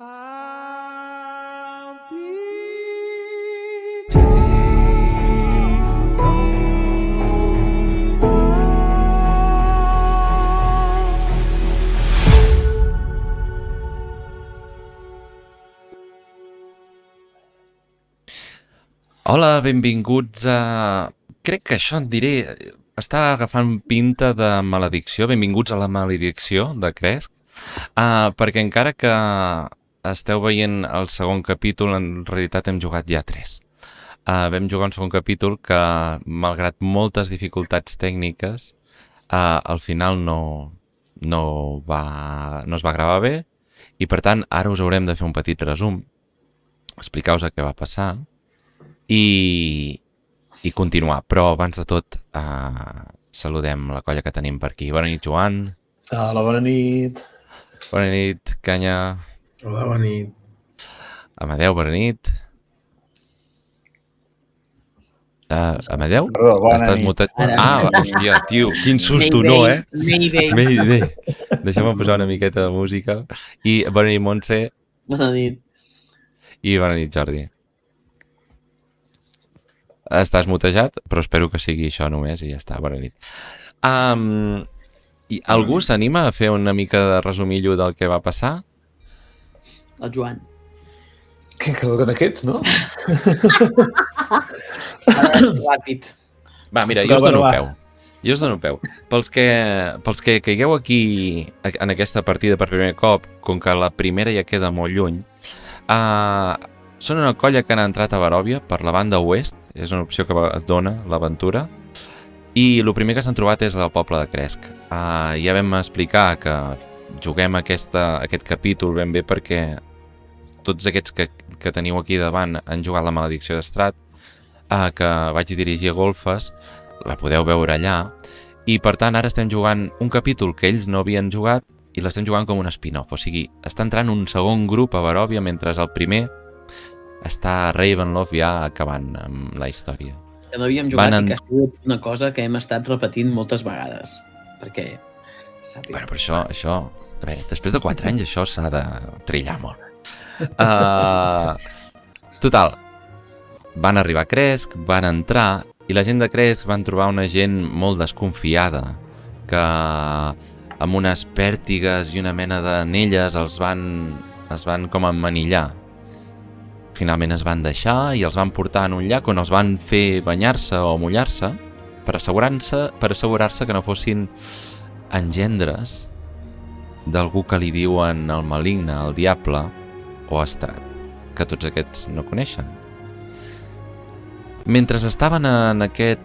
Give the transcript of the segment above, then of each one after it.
Hola, benvinguts a... Crec que això et diré... Està agafant pinta de maledicció. Benvinguts a la maledicció de Cresc. Perquè encara que esteu veient el segon capítol, en realitat hem jugat ja 3. Vam jugar un segon capítol que, malgrat moltes dificultats tècniques, al final no es va gravar bé i, per tant, ara us haurem de fer un petit resum, explicar-vos què va passar i continuar. Però abans de tot saludem la colla que tenim per aquí. Bona nit, Joan. Hola, bona nit. Bona nit, Canya. Hola, bona nit. Amadeu, bona nit. Amadeu? Bona Estàs nit. mutat? Hòstia, tio, quin susto, no, eh? Mayday. Deixa'm posar una miqueta de música. I bona nit, Montse. Bona nit. I bona nit, Jordi. Estàs mutejat, però espero que sigui això només i ja està, bona nit. I algú s'anima a fer una mica de resumillo del que va passar? El Joan. Que eren aquests, no? Ràpid. Va, mira, jo us dono peu. Pels que caigueu aquí en aquesta partida per primer cop, com que la primera ja queda molt lluny, són una colla que han entrat a Barovia per la banda oest, és una opció que et dona l'aventura, i el primer que s'han trobat és el poble de Cresc. Ja vam explicar que juguem aquest capítol ben bé perquè tots aquests que teniu aquí davant han jugat la maledicció d'Estrat, que vaig dirigir a golfes, la podeu veure allà, i per tant ara estem jugant un capítol que ells no havien jugat i l'estem jugant com un spin-off, o sigui, està entrant un segon grup a Barovia mentre el primer està Ravenloft ja acabant amb la història. Que no havíem jugat i que ha sigut una cosa que hem estat repetint moltes vegades, perquè sàpiga. Bueno, però això... A veure, després de 4 anys això s'ha de trillar molt. Total, van arribar a Cresc, van entrar, i la gent de Cresc van trobar una gent molt desconfiada, que amb unes pèrtigues i una mena d'anelles es van com emmanillar. Finalment es van deixar i els van portar en un llac on els van fer banyar-se o mullar-se per assegurar-se que no fossin engendres d'algú que li diuen el maligne, el diable o Estrat, que tots aquests no coneixen. Mentre estaven en aquest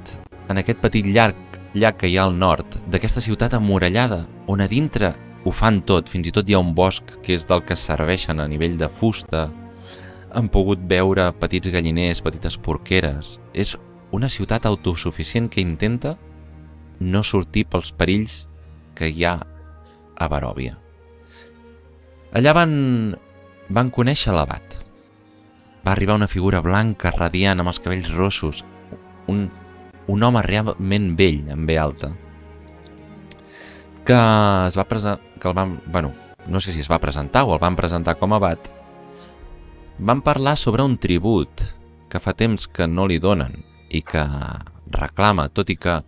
petit llac que hi ha al nord d'aquesta ciutat emmurallada, on a dintre ho fan tot, fins i tot hi ha un bosc que és del que serveixen a nivell de fusta, han pogut veure petits galliners, petites porqueres. És una ciutat autosuficient que intenta no sortir pels perills que hi ha a Barovia. Allà van conèixer l'abat. Va arribar una figura blanca, radiant, amb els cabells rossos, un home realment vell, amb ve alta, que es va presentar, no sé si es va presentar o el van presentar com a abat. Van parlar sobre un tribut que fa temps que no li donen i que reclama, tot i que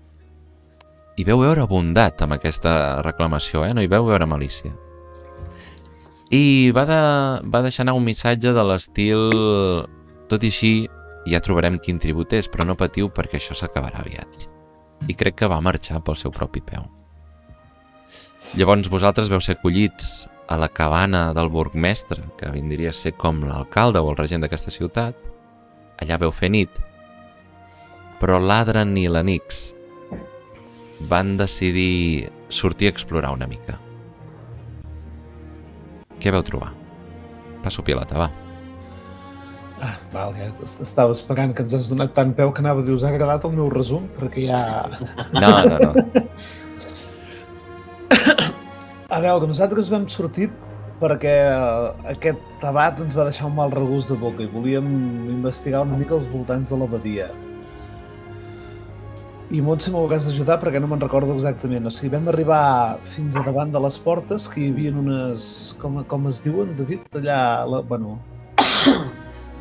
hi veu veure bondat amb aquesta reclamació, no hi veu veure malícia. I va deixar anar un missatge de l'estil: tot i així ja trobarem quin tribut és, però no patiu perquè això s'acabarà aviat. I crec que va marxar pel seu propi peu. Llavors vosaltres veu ser acollits a la cabana del burgmestre, que vindria a ser com l'alcalde o el regent d'aquesta ciutat. Allà veu fer nit, però l'Adran i l'Anix van decidir sortir a explorar una mica. Què veu trobar? Passo pilota, va. Val, ja estava esperant que ens has donat tant peu que anava a dir, us ha agradat el meu resum? Perquè ja... No. A veure, nosaltres vam sortir perquè aquest abat ens va deixar un mal regust de boca i volíem investigar una mica els voltants de l'abadia. I Montse m'hauràs d'ajudar perquè no me'n recordo exactament. O sigui, vam arribar fins a davant de les portes, que hi havia unes... Com es diuen, David? Allà, bueno...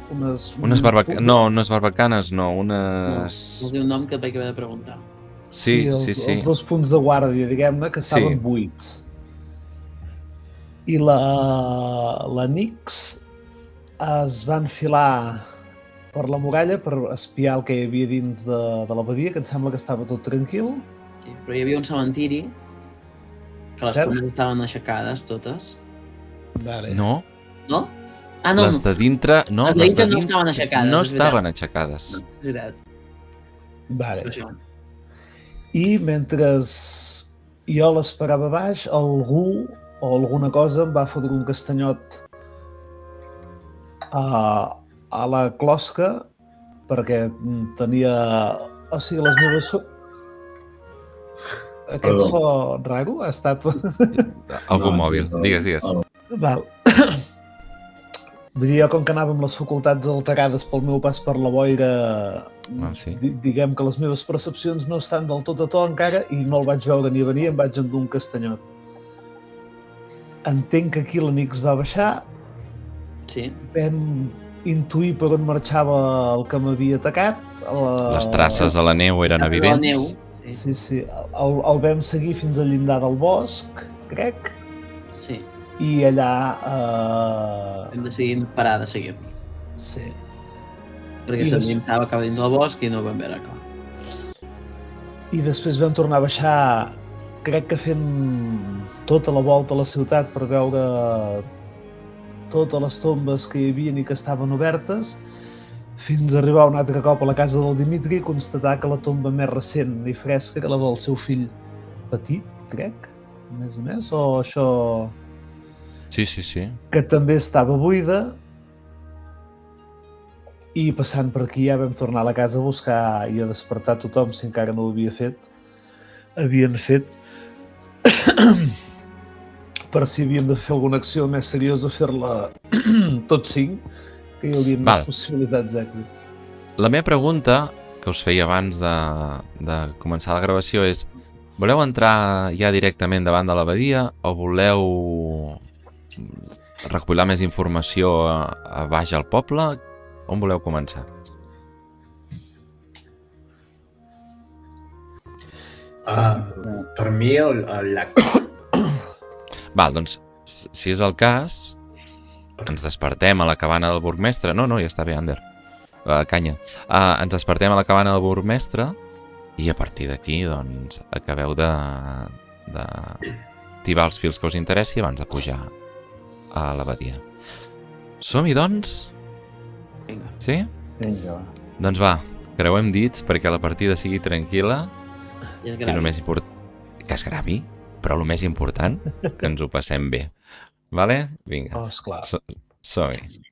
Unes barbacanes, no, unes barbacanes, no, unes... No té un nom que et vaig haver de preguntar. Sí. Els 2 punts de guàrdia, diguem-ne, que estaven buits. I la Nix es va enfilar per la muralla per espiar el que hi havia dins de l'abadia, que em sembla que estava tot tranquil. Sí, però hi havia un cementiri que les tombes estaven aixecades totes. Vale. No? No? Ah, no. Les de dintre... No, les de dintre no estaven aixecades. No estaven aixecades. No, és veritat. Vale. I mentre jo l'esperava baix, algú o alguna cosa em va fotre un castanyot a la closca perquè tenia... O sigui, les meves... Aquest so raro ha estat... Algun mòbil, digues. Val. Vull dir, jo com que anava amb les facultats alterades pel meu pas per la boira, diguem que les meves percepcions no estan del tot a to encara i no el vaig veure ni venir, em vaig endur un castanyot. Entenc que aquí l'Enix va baixar. Sí. Vam intuir per on marxava el que m'havia atacat. Les traces a la neu eren evidents. La neu. Sí. El vam seguir fins al llindar del bosc, crec. Sí. I allà... Hem decidit parar de seguir-lo. Sí. Perquè s'endinsava cap dins del bosc i no ho vam veure clar. I després vam tornar a baixar, crec que fent tota la volta a la ciutat per veure totes les tombes que hi havia i que estaven obertes, fins a arribar un altre cop a la casa del Dimitri i constatar que la tomba més recent i fresca que la del seu fill petit, crec, més, o això... Sí. Que també estava buida. I passant per aquí ja vam tornar a la casa a buscar i a despertar tothom, si encara no ho havien fet. Per si havíem de fer alguna acció més seriosa, fer-la tots 5, que hi haurien més possibilitats d'èxit. La meva pregunta, que us feia abans de començar la gravació, és: voleu entrar ja directament davant de l'abadia o voleu recopilar més informació a baix al poble? On voleu començar? Per mi el llac. Val, doncs, si és el cas, ens despertem a la cabana del burgmestre. No, ja està bé, Ander. Canya. Ens despertem a la cabana del burgmestre i a partir d'aquí, doncs, acabeu de tibar els fils que us interessi abans de pujar a l'abadia. Som-hi, doncs? Vinga. Sí? Vinga. Doncs va, creuem dits perquè la partida sigui tranquil·la. I és I el més important... Que es gravi, però el més important, que ens ho passem bé. Vale? Vinga. Oh, esclar. Som-hi.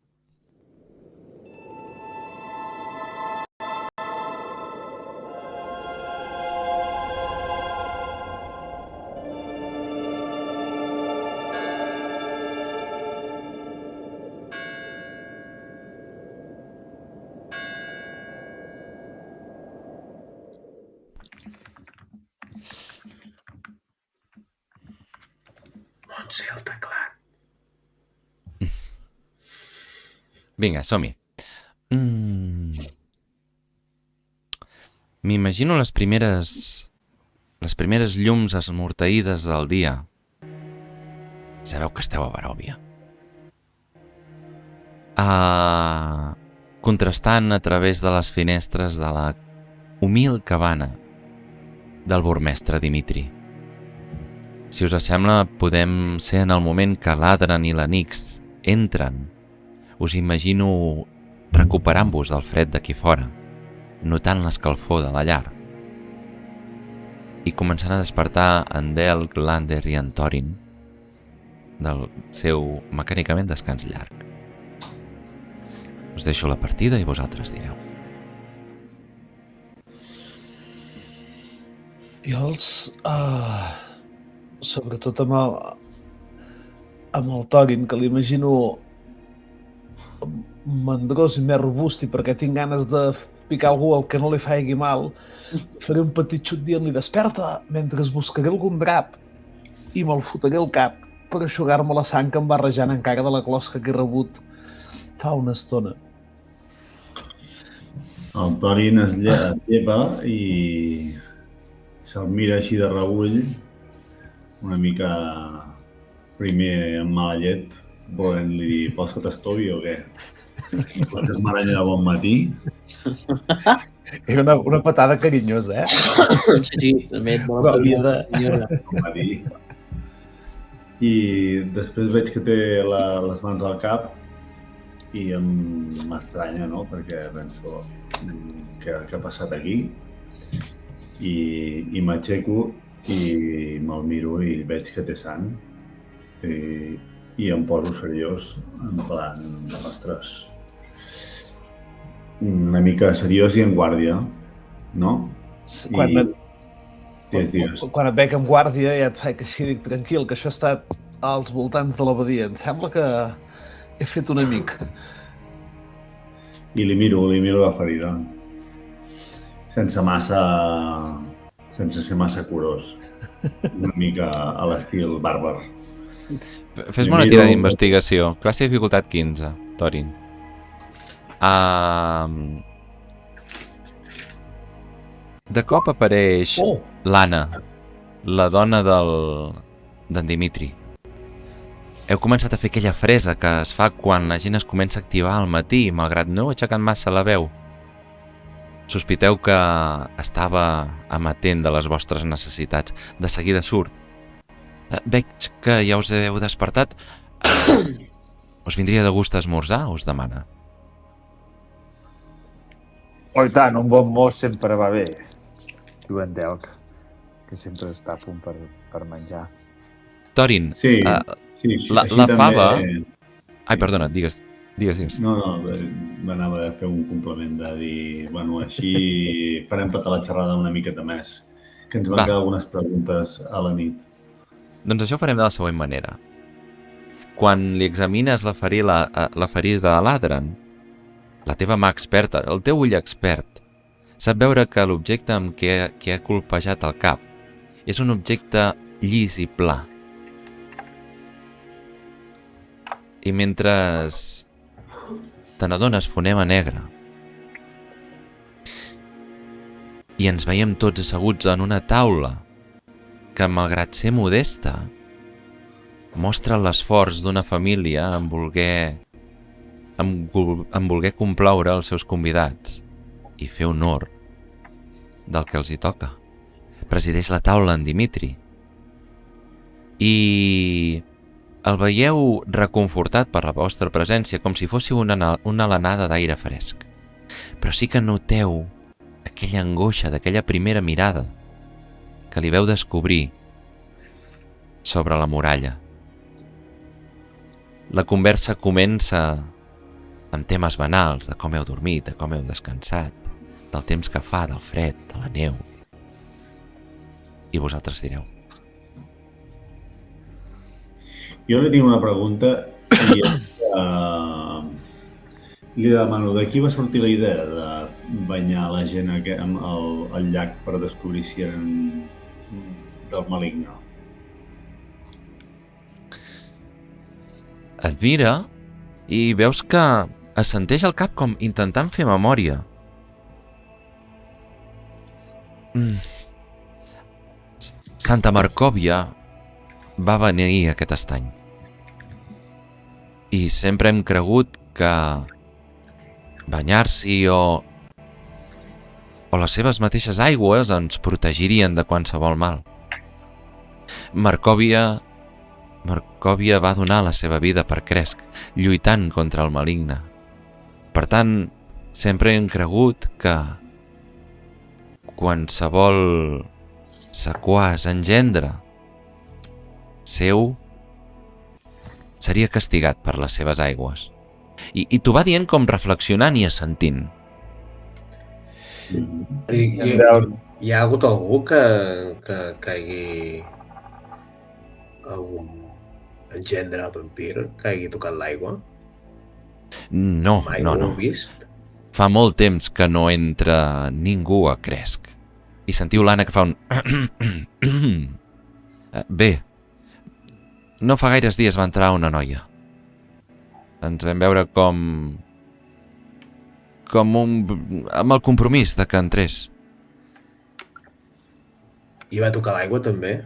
Montse, el teclat. Vinga, som-hi. M'imagino les primeres llums esmorteïdes del dia. Sabeu que esteu a Baròvia. Contrastant a través de les finestres de la humil cabana del burgmestre Dimitri. Si us sembla, podem ser en el moment que l'Adran i l'Enix entren. Us imagino recuperant-vos del fred d'aquí fora, notant l'escalfor de la llar i començant a despertar en Del, Glander i en Thorin del seu mecànicament descans llarg. Us deixo la partida i vosaltres direu. Jo sobretot amb el Thorin, que l'imagino mandrós i més robust i perquè tinc ganes de picar algú el que no li faigui mal, faré un petit xut dient-li desperta mentre es buscaré algun drap i me'l fotré al cap per aixugar-me la sang que em va rejant encara de la closca que he rebut fa una estona. El Thorin es llepa i se'l mira així de reüll, una mica primer amb mala llet, volent-li dir, vols que t'estovi o què? Vols que es maranya de bon matí? Era una patada carinyosa, Sí, també. Però havia de... Bon matí. I després veig que té les mans al cap i m'estranya, no? Perquè penso, què ha passat aquí? I m'aixeco i me'l miro i veig que té sang i em poso seriós, en plan, ostres, una mica seriós i en guàrdia, no? Quan et veig en guàrdia ja et faig així, dic, tranquil, que això ha estat als voltants de l'abadia. Em sembla que he fet un amic. I li miro la ferida, sense ser massa curós, una mica a l'estil bàrbar. Fes-me una tira d'investigació. Classe de dificultat 15, Thorin. De cop apareix l'Anna, la dona d'en Dimitri. Heu començat a fer aquella fresa que es fa quan la gent es comença a activar al matí, malgrat no aixecant massa la veu. Sospiteu que estava amatent de les vostres necessitats. De seguida surt. Veig que ja us heu despertat. Us vindria de gust esmorzar, us demana. Oh, i tant, un bon mos sempre va bé. Diu en Delc, que sempre està a punt per menjar. Thorin, Sí, la fava... Ai, perdona, digues. No, m'anava a fer un complement de dir, bueno, així farem petar la xerrada una miqueta més, que ens van quedar algunes preguntes a la nit. Doncs això ho farem de la següent manera. Quan li examines la ferida a l'Adran, la teva mà experta, el teu ull expert, sap veure que l'objecte amb què ha colpejat el cap és un objecte llis i pla. I mentre te n'adones, fonema negra, i ens veiem tots asseguts en una taula que, malgrat ser modesta, mostra l'esforç d'una família en voler complaure els seus convidats i fer honor del que els hi toca. Presideix la taula en Dimitri i el veieu reconfortat per la vostra presència, com si fóssiu una alenada d'aire fresc. Però sí que noteu aquella angoixa d'aquella primera mirada que li veu descobrir sobre la muralla. La conversa comença amb temes banals de com heu dormit, de com heu descansat, del temps que fa, del fred, de la neu. I vosaltres direu. Jo li tinc una pregunta i és que li demano, de qui va sortir la idea de banyar la gent al llac per descobrir si eren del maligne? Et mira i veus que assenteix el cap com intentant fer memòria. Santa Marcòvia va venir aquest estany. I sempre hem cregut que banyar-s'hi o les seves mateixes aigües ens protegirien de qualsevol mal. Marcòvia va donar la seva vida per Cresc, lluitant contra el maligne. Per tant, sempre hem cregut que qualsevol sequàs engendre seu seria castigat per les seves aigües. I t'ho va dient com reflexionant i assentint. Hi ha hagut algú que hagi algun engendre vampir que hagi tocat l'aigua? No. Mai ho heu vist? Fa molt temps que no entra ningú a Cresc. I sentiu l'Anna que fa un... Bé, no fa gaires dies va entrar una noia. Ens vam veure amb el compromís de que entrés. I va tocar l'aigua, també?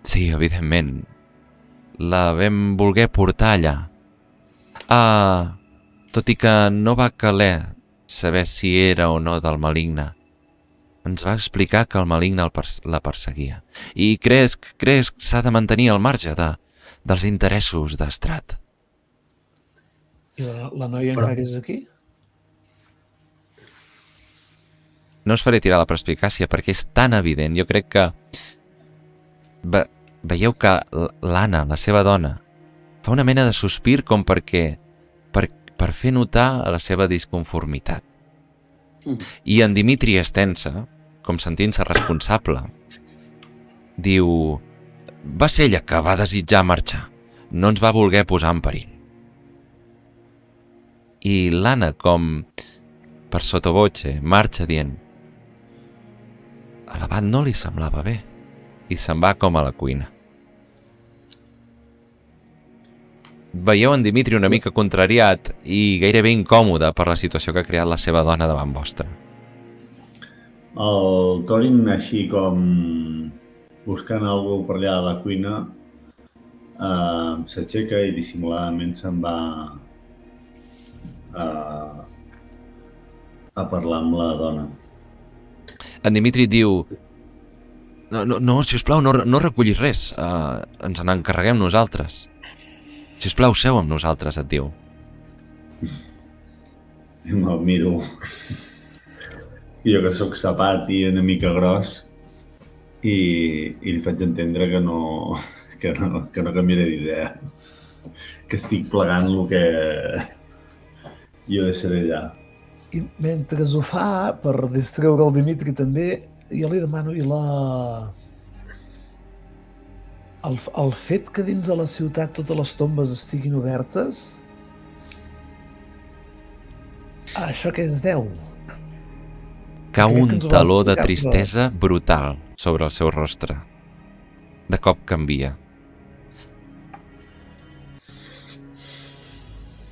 Sí, evidentment. La vam voler portar allà. Tot i que no va caler saber si era o no del maligne, ens va explicar que el maligne la perseguia. I creus que s'ha de mantenir al marge dels interessos d'Estrat. I la noia encara és aquí? No us faré tirar la perspicàcia perquè és tan evident. Jo crec que... Veieu que l'Anna, la seva dona, fa una mena de sospir com per fer notar la seva disconformitat. I en Dimitri es tensa, com sentint-se responsable. Diu... Va ser ella que va desitjar marxar. No ens va voler posar en perill. I l'Anna, com per sottovoce, marxa dient... A l'abat no li semblava bé. I se'n va com a la cuina. Veieu en Dimitri una mica contrariat i gairebé incòmode per la situació que ha creat la seva dona davant vostra. El Thorin, així com buscant algú per allà a la cuina, s'aixeca i dissimuladament se'n va a parlar amb la dona. En Dimitri diu... No, sisplau, no recollis res. Ens n'encarreguem nosaltres. Sisplau, seu amb nosaltres, et diu. I me'l miro. Jo que sóc sapat i una mica gros i li faig entendre que no canviaré d'idea. Que estic plegant el que jo deixaré allà. I mentre ho fa, per distreure el Dimitri també, jo li demano el fet que dins de la ciutat totes les tombes estiguin obertes, a això què es deu? Cau un taló de tristesa brutal sobre el seu rostre. De cop canvia.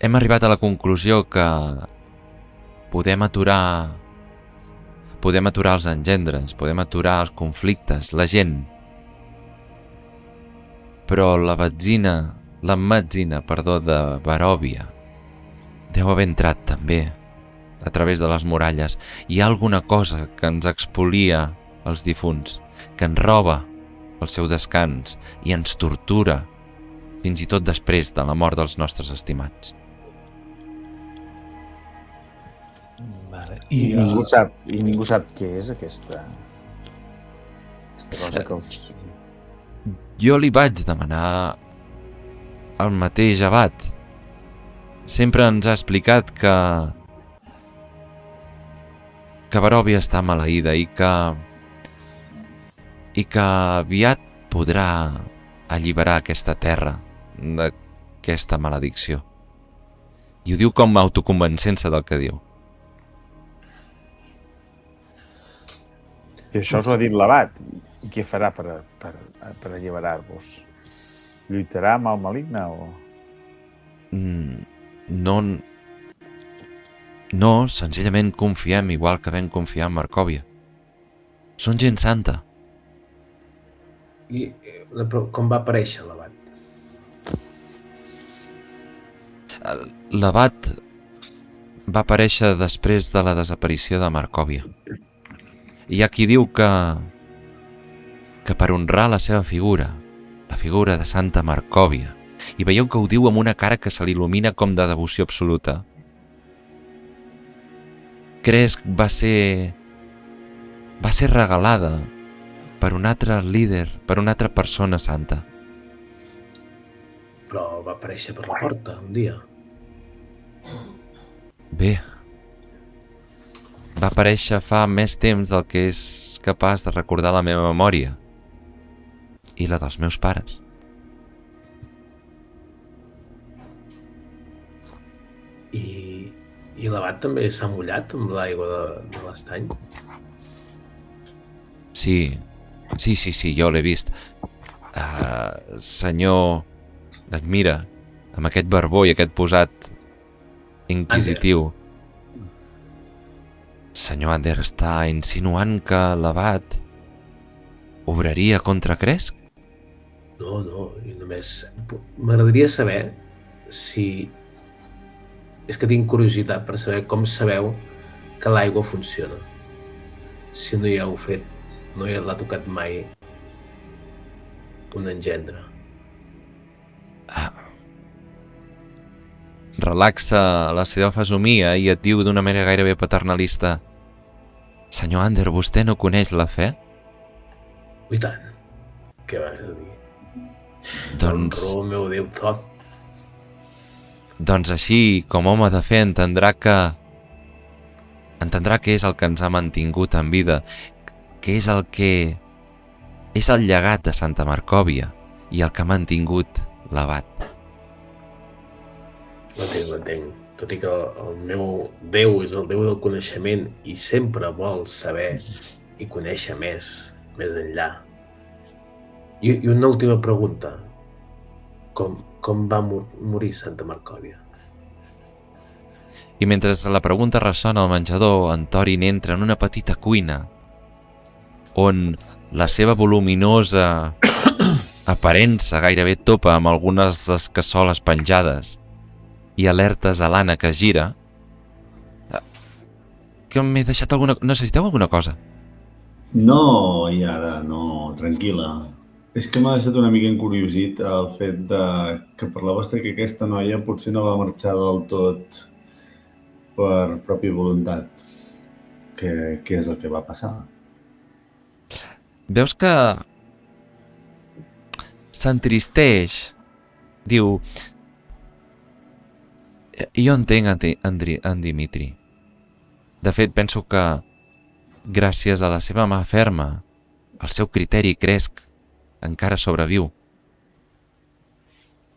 Hem arribat a la conclusió que podem aturar els engendres, podem aturar els conflictes, la gent. Però la metzina de Barovia deu haver entrat també a través de les muralles. Hi ha alguna cosa que ens expolia els difunts, que ens roba el seu descans i ens tortura fins i tot després de la mort dels nostres estimats. I ningú sap què és aquesta cosa que us... Jo li vaig demanar al mateix abat. Sempre ens ha explicat que Barovia està maleïda i que aviat podrà alliberar aquesta terra d'aquesta maledicció. I ho diu com autoconvencent-se del que diu. I això us ho ha dit l'abat. I què farà per alliberar-vos? Lluitarà amb el maligne o...? No, senzillament confiem igual que vam confiar en Marcòvia. Són gent santa. I com va aparèixer l'abat? L'abat va aparèixer després de la desaparició de Marcòvia. Hi ha qui diu que per honrar la seva figura, la figura de Santa Marcòvia, i veieu que ho diu amb una cara que se l'il·lumina com de devoció absoluta, Cresc va ser regalada per un altre líder, per una altra persona santa. Però va aparèixer per la porta un dia. Bé, va aparèixer fa més temps del que és capaç de recordar la meva memòria i la dels meus pares. I I l'abat també s'ha mullat amb l'aigua de l'estany? Sí, jo l'he vist. Senyor, et mira, amb aquest barbó i aquest posat inquisitiu. Senyor Ander està insinuant que l'abat obraria contra Cresc? No, i només... M'agradaria saber si... És que tinc curiositat per saber com sabeu que l'aigua funciona. Si no hi heu fet, no hi l'ha tocat mai un engendre. Relaxa la seva fesomia i et diu d'una manera gairebé paternalista: Senyor Ander, vostè no coneix la fe? I tant. Què vas a dir? Doncs... El meu Déu tot. Doncs així, com home de fe, entendrà que és el que ens ha mantingut en vida, que és el que... és el llegat de Santa Marcòvia i el que ha mantingut l'abat. L'entenc. Tot i que el meu Déu és el Déu del coneixement i sempre vol saber i conèixer més enllà. I una última pregunta. Com va morir Santa Marcòvia? I mentre la pregunta ressona al menjador, en Thorin entra en una petita cuina on la seva voluminosa aparença gairebé topa amb algunes cassoles penjades i alertes a l'Anna que es gira. Que m'he deixat alguna... Necessiteu alguna cosa? No, i ara no, tranquil·la. És que m'ha deixat una mica encuriosit el fet que parlaves que aquesta noia potser no va marxar del tot per pròpia voluntat. Què és el que va passar? Veus que s'entristeix. Diu... Jo entenc en Dimitri. De fet, penso que gràcies a la seva mà ferma, el seu criteri Cresc encara sobreviu.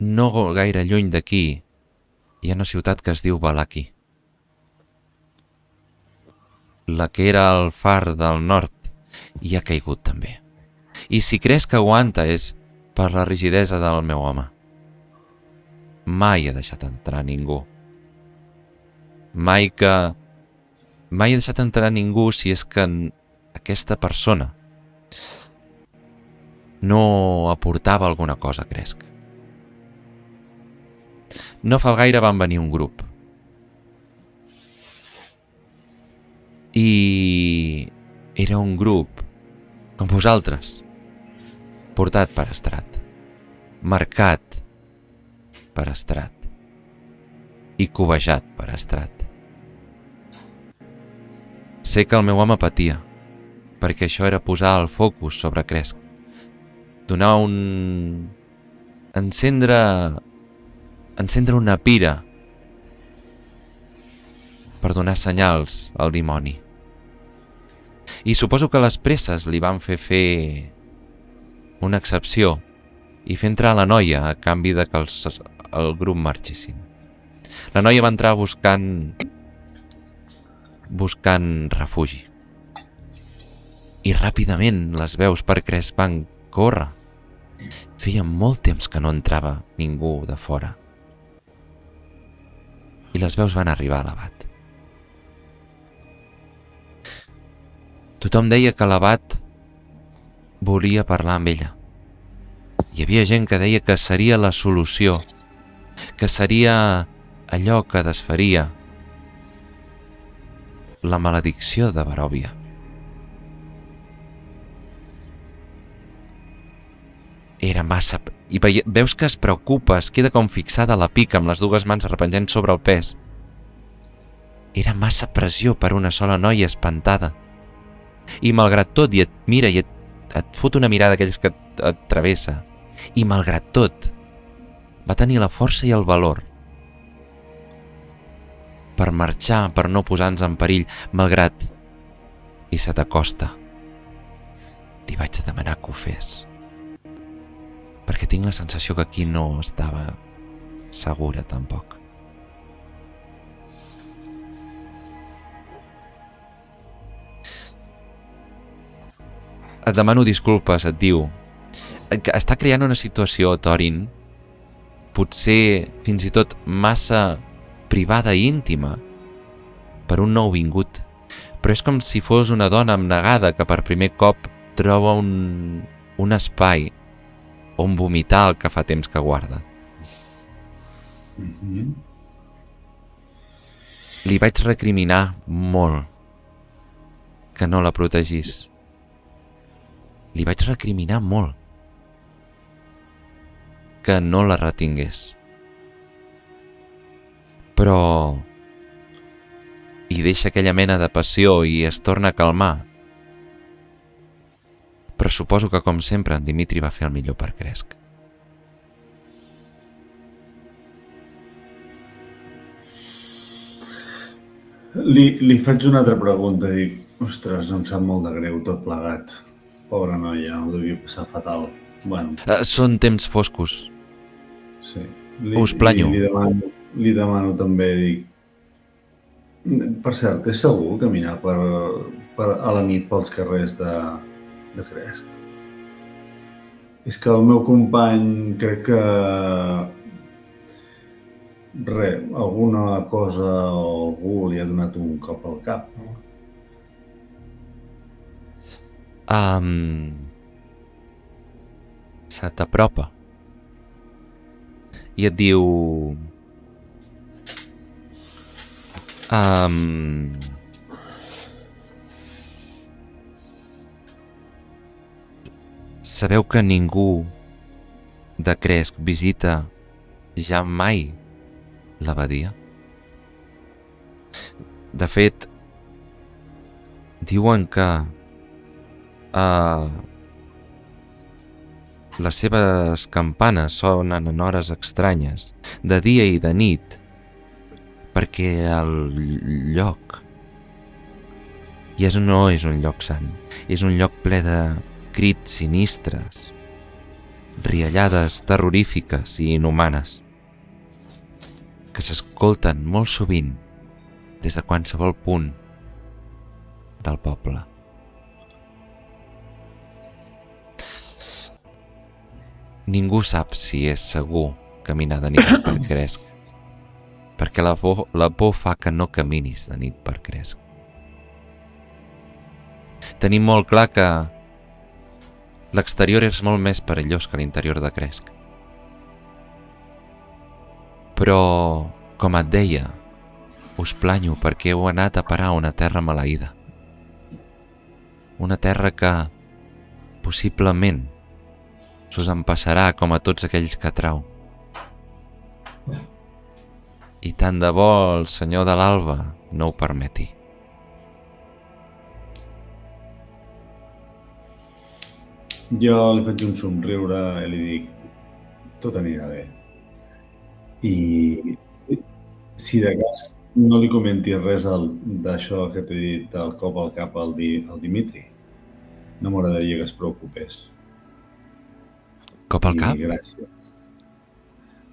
No gaire lluny d'aquí hi ha una ciutat que es diu Vallaki. La que era el far del nord hi ha caigut també. I si Cresc aguanta és per la rigidesa del meu home. Mai ha deixat entrar ningú. Mai ha deixat entrar ningú si és que aquesta persona no aportava alguna cosa, Cresc. No fa gaire van venir un grup. I era un grup com vosaltres, portat per Estrat, marcat per Estrat i cobejat per Estrat. Sé que el meu home patia, perquè això era posar el focus sobre Cresc. Donar encendre una pira per donar senyals al dimoni. I suposo que les presses li van fer una excepció i fer entrar la noia a canvi de que el grup marxessin. La noia va entrar buscant refugi. I ràpidament les veus per Cresc van córrer. Feia molt temps que no entrava ningú de fora. I les veus van arribar a l'abat. Tothom deia que l'abat volia parlar amb ella. Hi havia gent que deia que seria la solució, que seria allò que desfaria la maledicció de Baròvia. Era massa... I veus que es preocupa, es queda com fixada a la pica amb les dues mans arrepenjant sobre el pes. Era massa pressió per una sola noia espantada. I malgrat tot, i et mira i et fot una mirada d'aquells que et travessa. I malgrat tot, va tenir la força i el valor per marxar, per no posar-nos en perill, malgrat... I se t'acosta. Li vaig demanar que ho fes. Perquè tinc la sensació que aquí no estava segura tampoc. Et demano disculpes, et diu. Està creant una situació, Thorin, potser fins i tot massa privada i íntima per un nou vingut. Però és com si fos una dona abnegada que per primer cop troba un espai on vomitar el que fa temps que guarda. Li vaig recriminar molt que no la protegís. Li vaig recriminar molt que no la retingués. Però hi deixa aquella mena de passió i es torna a calmar. Però suposo que, com sempre, en Dimitri va fer el millor per Cresc. Li faig una altra pregunta. Dic, ostres, em sap molt de greu tot plegat. Pobra noia, ho devia passar fatal. Bueno, Són temps foscos. sí. Us planyo. Li demano també, dic... Per cert, és segur caminar a la nit pels carrers de Cresc? És que el meu company crec que... alguna cosa o algú li ha donat un cop al cap, no? Se t'apropa i et diu... Sabeu que ningú de Cresc visita ja mai l'abadia? De fet, diuen que les seves campanes sonen en hores estranyes, de dia i de nit, perquè el lloc no és un lloc sant, és un lloc ple de crits sinistres, riallades terrorífiques i inhumanes, que s'escolten molt sovint des de qualsevol punt del poble. Ningú sap si és segur caminar de nit per Cresc, perquè la por fa que no caminis de nit per Cresc. Tenim molt clar que l'exterior és molt més perillós que l'interior de Cresc. Però, com et deia, us planyo perquè heu anat a parar a una terra maleïda. Una terra que, possiblement, s'us en passarà com a tots aquells que atrau. I tant de bo el senyor de l'Alba no ho permeti. Jo li faig un somriure i li dic, tot anirà bé. I si de cas no li comentis res d'això que t'he dit del cop al cap al Dimitri, no m'agradaria que es preocupés. Cop al cap? I gràcies.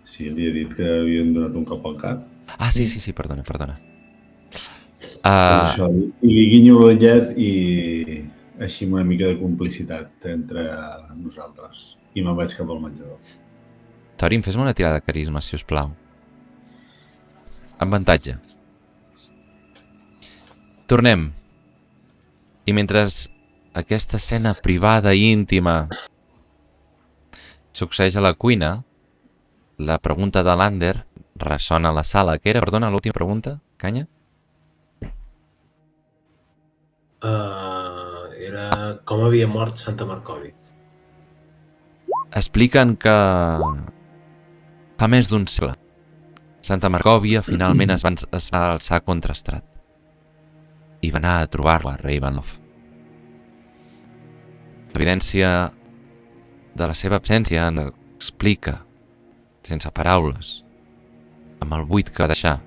Sí, li he dit que havien donat un cop al cap. Ah, sí, perdona. Això, i li guinyo l'ullet i així una mica de complicitat entre nosaltres. I me'n vaig cap al menjador. Thorin, fes-me una tirada de carisma, si us plau. Avantatge. Tornem. I mentre aquesta escena privada i íntima succeeix a la cuina, la pregunta de l'Ander ressona a la sala. Què era? Perdona, l'última pregunta, Canya? Era com havia mort Santa Marcovi. Expliquen que fa més d'un segle Santa Marcòvia finalment es va alçar contra Strat i va anar a trobar-la a Ravenloft. L'evidència de la seva absència ens explica, sense paraules, amb el buit que va deixar,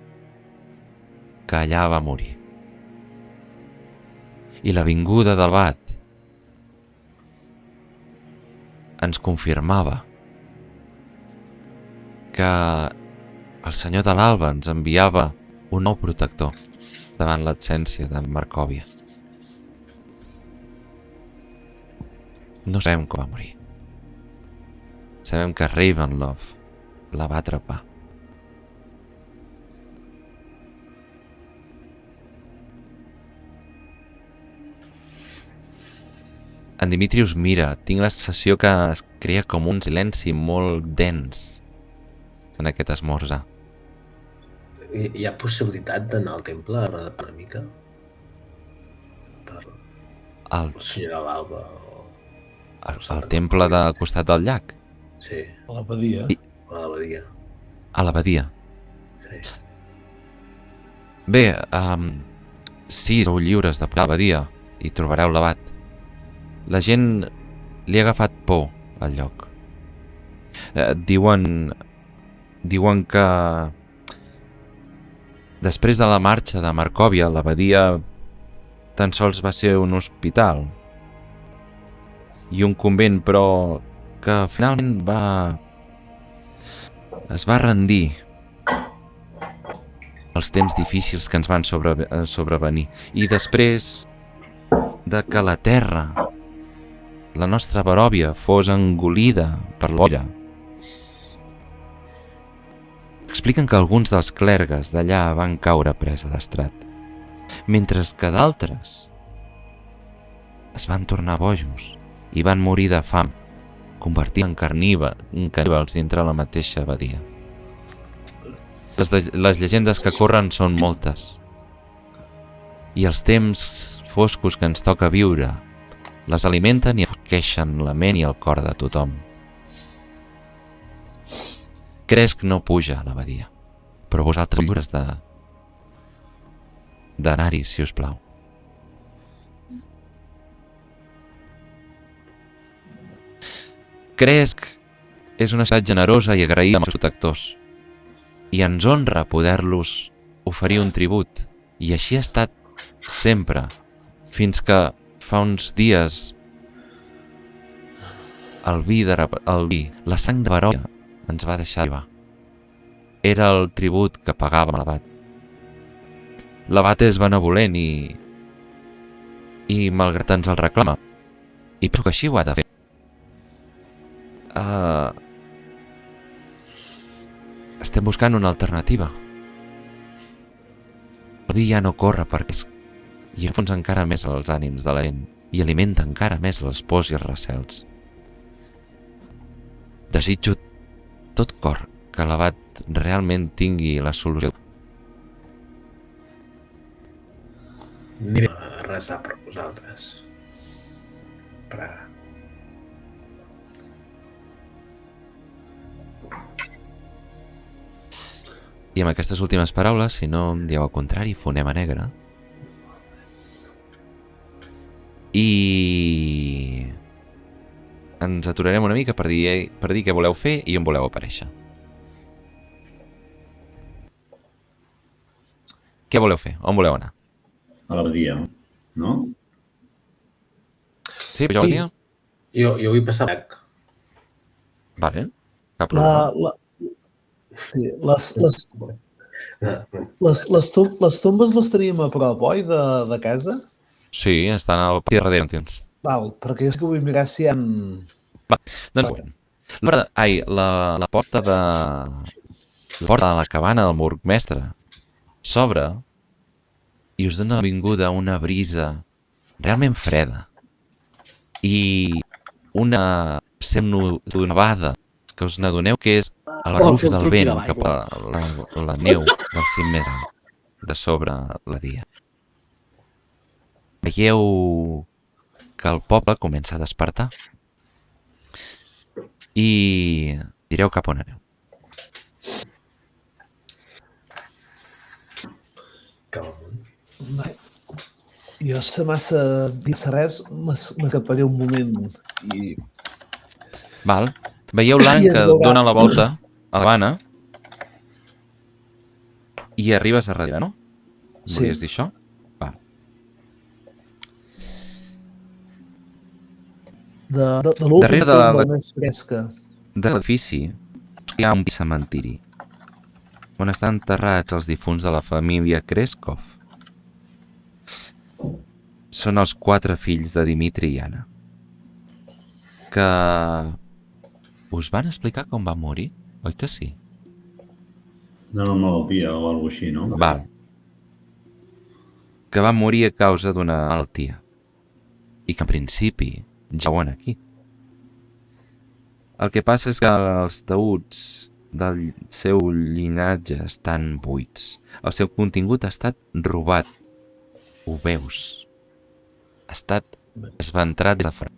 que allà va morir. I la vinguda del Bat ens confirmava que el senyor de l'Alba ens enviava un nou protector davant l'absència de Marcòvia. No sabem com va morir. Sabem que Ravenloft la va atrapar. En Dimitri us mira. Tinc la sensació que es crea com un silenci molt dens en aquest esmorzar. Hi ha possibilitat d'anar al temple a redepar una mica? Per El, el senyor de l'Alba o... el temple del costat del llac? Sí, A l'abadia. a l'abadia. A l'abadia. Sí. Bé, sí, sou lliures de pujar a l'abadia i trobareu l'abat. La gent li ha agafat por al lloc. Diuen que després de la marxa de Marcòvia, l'abadia tan sols va ser un hospital i un convent, però que finalment es va rendir als temps difícils que ens van sobrevenir. I després de que la terra, la nostra Baròvia, fos engolida per l'olla, expliquen que alguns dels clergues d'allà van caure presa d'estrat, mentre que d'altres es van tornar bojos i van morir de fam, convertint en caníbals dintre la mateixa abadia. Les llegendes que corren són moltes, i els temps foscos que ens toca viure les alimenten i enfosqueixen la ment i el cor de tothom. Cresc no puja a l'abadia, però vosaltres lliures d'anar-hi, si us plau. Cresc és una ciutat generosa i agraïda amb els protectors, i ens honra poder-los oferir un tribut, i així ha estat sempre, fins que fa uns dies la sang de Baròvia ens va deixar arribar. Era el tribut que pagàvem a l'abat. L'abat és benevolent i malgrat ens el reclama, i penso que així ho ha de fer. Estem buscant una alternativa. El vi ja no corre perquè i enfonsa encara més els ànims de la gent i alimenta encara més les pors i els recels. Desitjo tot cor que l'abat realment tingui la solució. Anirem a resar per vosaltres. Per ara. I amb aquestes últimes paraules, si no em dieu al contrari, fonem a negre. I ens aturarem una mica per dir què voleu fer i on voleu aparèixer. Què voleu fer? On voleu anar? A l'abadia, no? Sí, jo venia? Jo vull passar el llac. Vale, cap problema. Sí, les tombes les teníem a prop, oi, de casa? Sí, estan al pati darrere, entens? Val, perquè és que vull mirar si hi ha... Doncs, la porta de la cabana del burgmestre s'obre i us dona la benvinguda una brisa realment freda i una nevada que us n'adoneu que és el barruf del vent cap a la neu del cim més alt de sobre la dia. Veieu que el poble comença a despertar i direu cap on aneu. Cap amunt. Jo sense massa dir-se res m'escaparé un moment i... Val. Veieu l'Aran que dona la volta a la Habana i arribes a darrere, no? Volies dir això? Val. De l'últim tomba més fresca. De l'edifici hi ha un cementiri on estan enterrats els difunts de la família Kreskov. Són els 4 fills de Dimitri i Anna. que us van explicar com va morir, oi que sí? D'una malaltia o alguna cosa així, no? Val. Que va morir a causa d'una malaltia. I que en principi jauen aquí. El que passa és que els taüts del seu llinatge estan buits. El seu contingut ha estat robat. Ho veus. Ha estat esventrat de fora.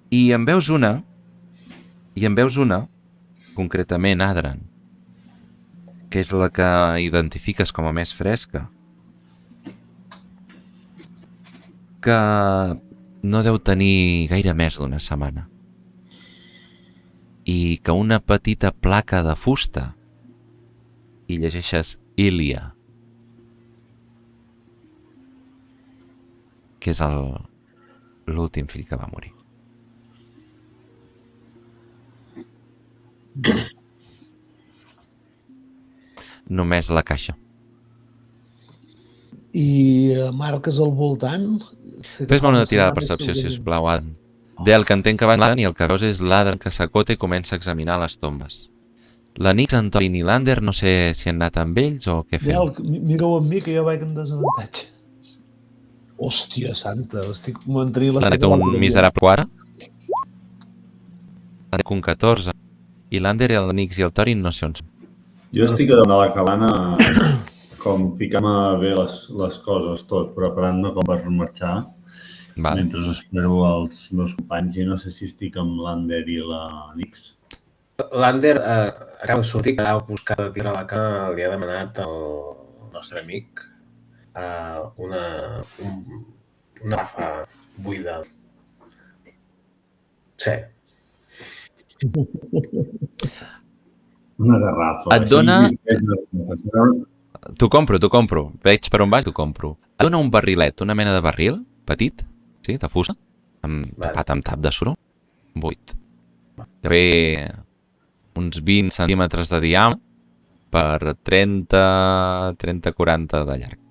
I en veus una, concretament Adran, que és la que identifiques com a més fresca, que no deu tenir gaire més d'una setmana. I que una petita placa de fusta, i llegeixes Ilia, que és l'últim fill que va morir. Només la caixa. I marques al voltant? Fes-me una tirada de percepció, sisplau, Adam. Del que entenc que va l'Adran i el que veus és l'Adran que s'acota i comença a examinar les tombes. La Nix, en Torin i l'Ander no sé si han anat amb ells o què fem. Del, mireu amb mi que jo vaig en desavantatge. Hòstia santa, estic mantenint les... L'Ander té un miserable 4. L'Ander un 14. I l'Ander, el Nix i el Torin no sé on són. Jo estic a davant de la cabana com ficant-me bé les coses tot, preparant-me com per marxar. Val. Mentre espero els meus companys i no sé si estic amb l'Ander i la Nix. L'Ander acaba de sortir, que ha buscat a tirar la cama, li ha demanat al nostre amic una rafa buida. Sí. Una garrafa. Et dona... T'ho compro. Veig per on vas, t'ho compro. Et dona un barrilet, una mena de barril, petit, sí, de fusta, tapat amb tap de suro, buit. Té uns 20 centímetres de diàmetre per 30-40 de llarg.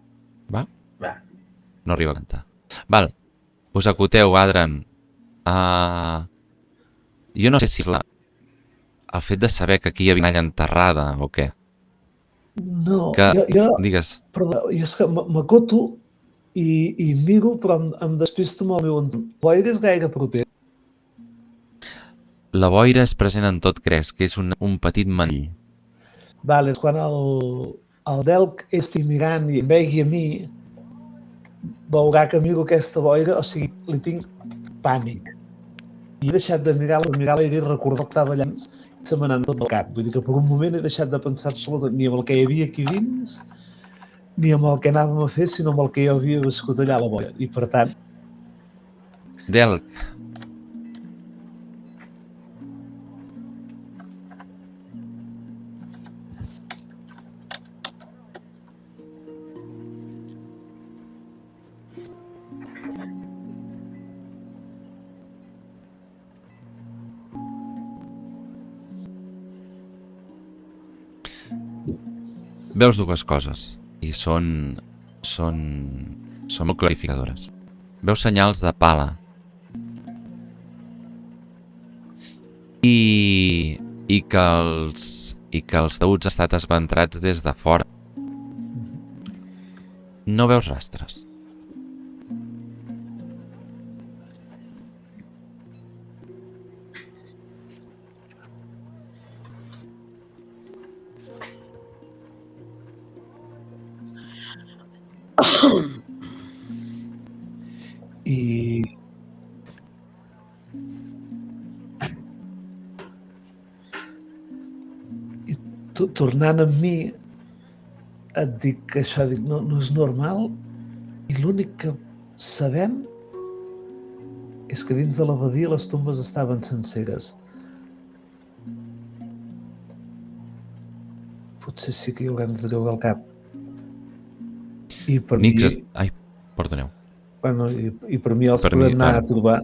Va? Va. No arriba a cantar. Val. Us acoteu, Adran. Jo no sé si el fet de saber que aquí hi havia una enterrada o què. No, Que... jo... Digues. Perdó, jo és que m'acoto i miro, però em despisto amb el meu entorn. Boira és gaire proper. La boira és present en tot, creus, que és un petit manill. Vale, quan el Delc estigui mirant i em vegi a mi, veurà que miro aquesta boira, o sigui, li tinc pànic. I he deixat de mirar-la i recordar que estava allà i se m'ha anat tot el cap. Vull dir que per un moment he deixat de pensar absolutament ni en el que hi havia aquí dins, ni en el que anàvem a fer, sinó en el que jo havia viscut allà a la boira. I per tant... Delc. Veus dues coses i són molt clarificadores. Veus senyals de pala i que els taüts han estat esventrats des de fora. No veus rastres. I tornant amb mi et dic que això no és normal i l'únic que sabem és que dins de l'abadia les tombes estaven senceres. Potser sí que hi haurem de treure el cap. I per Nix, mi... ai, perdoneu. Bueno, i per mi els podem anar a trobar.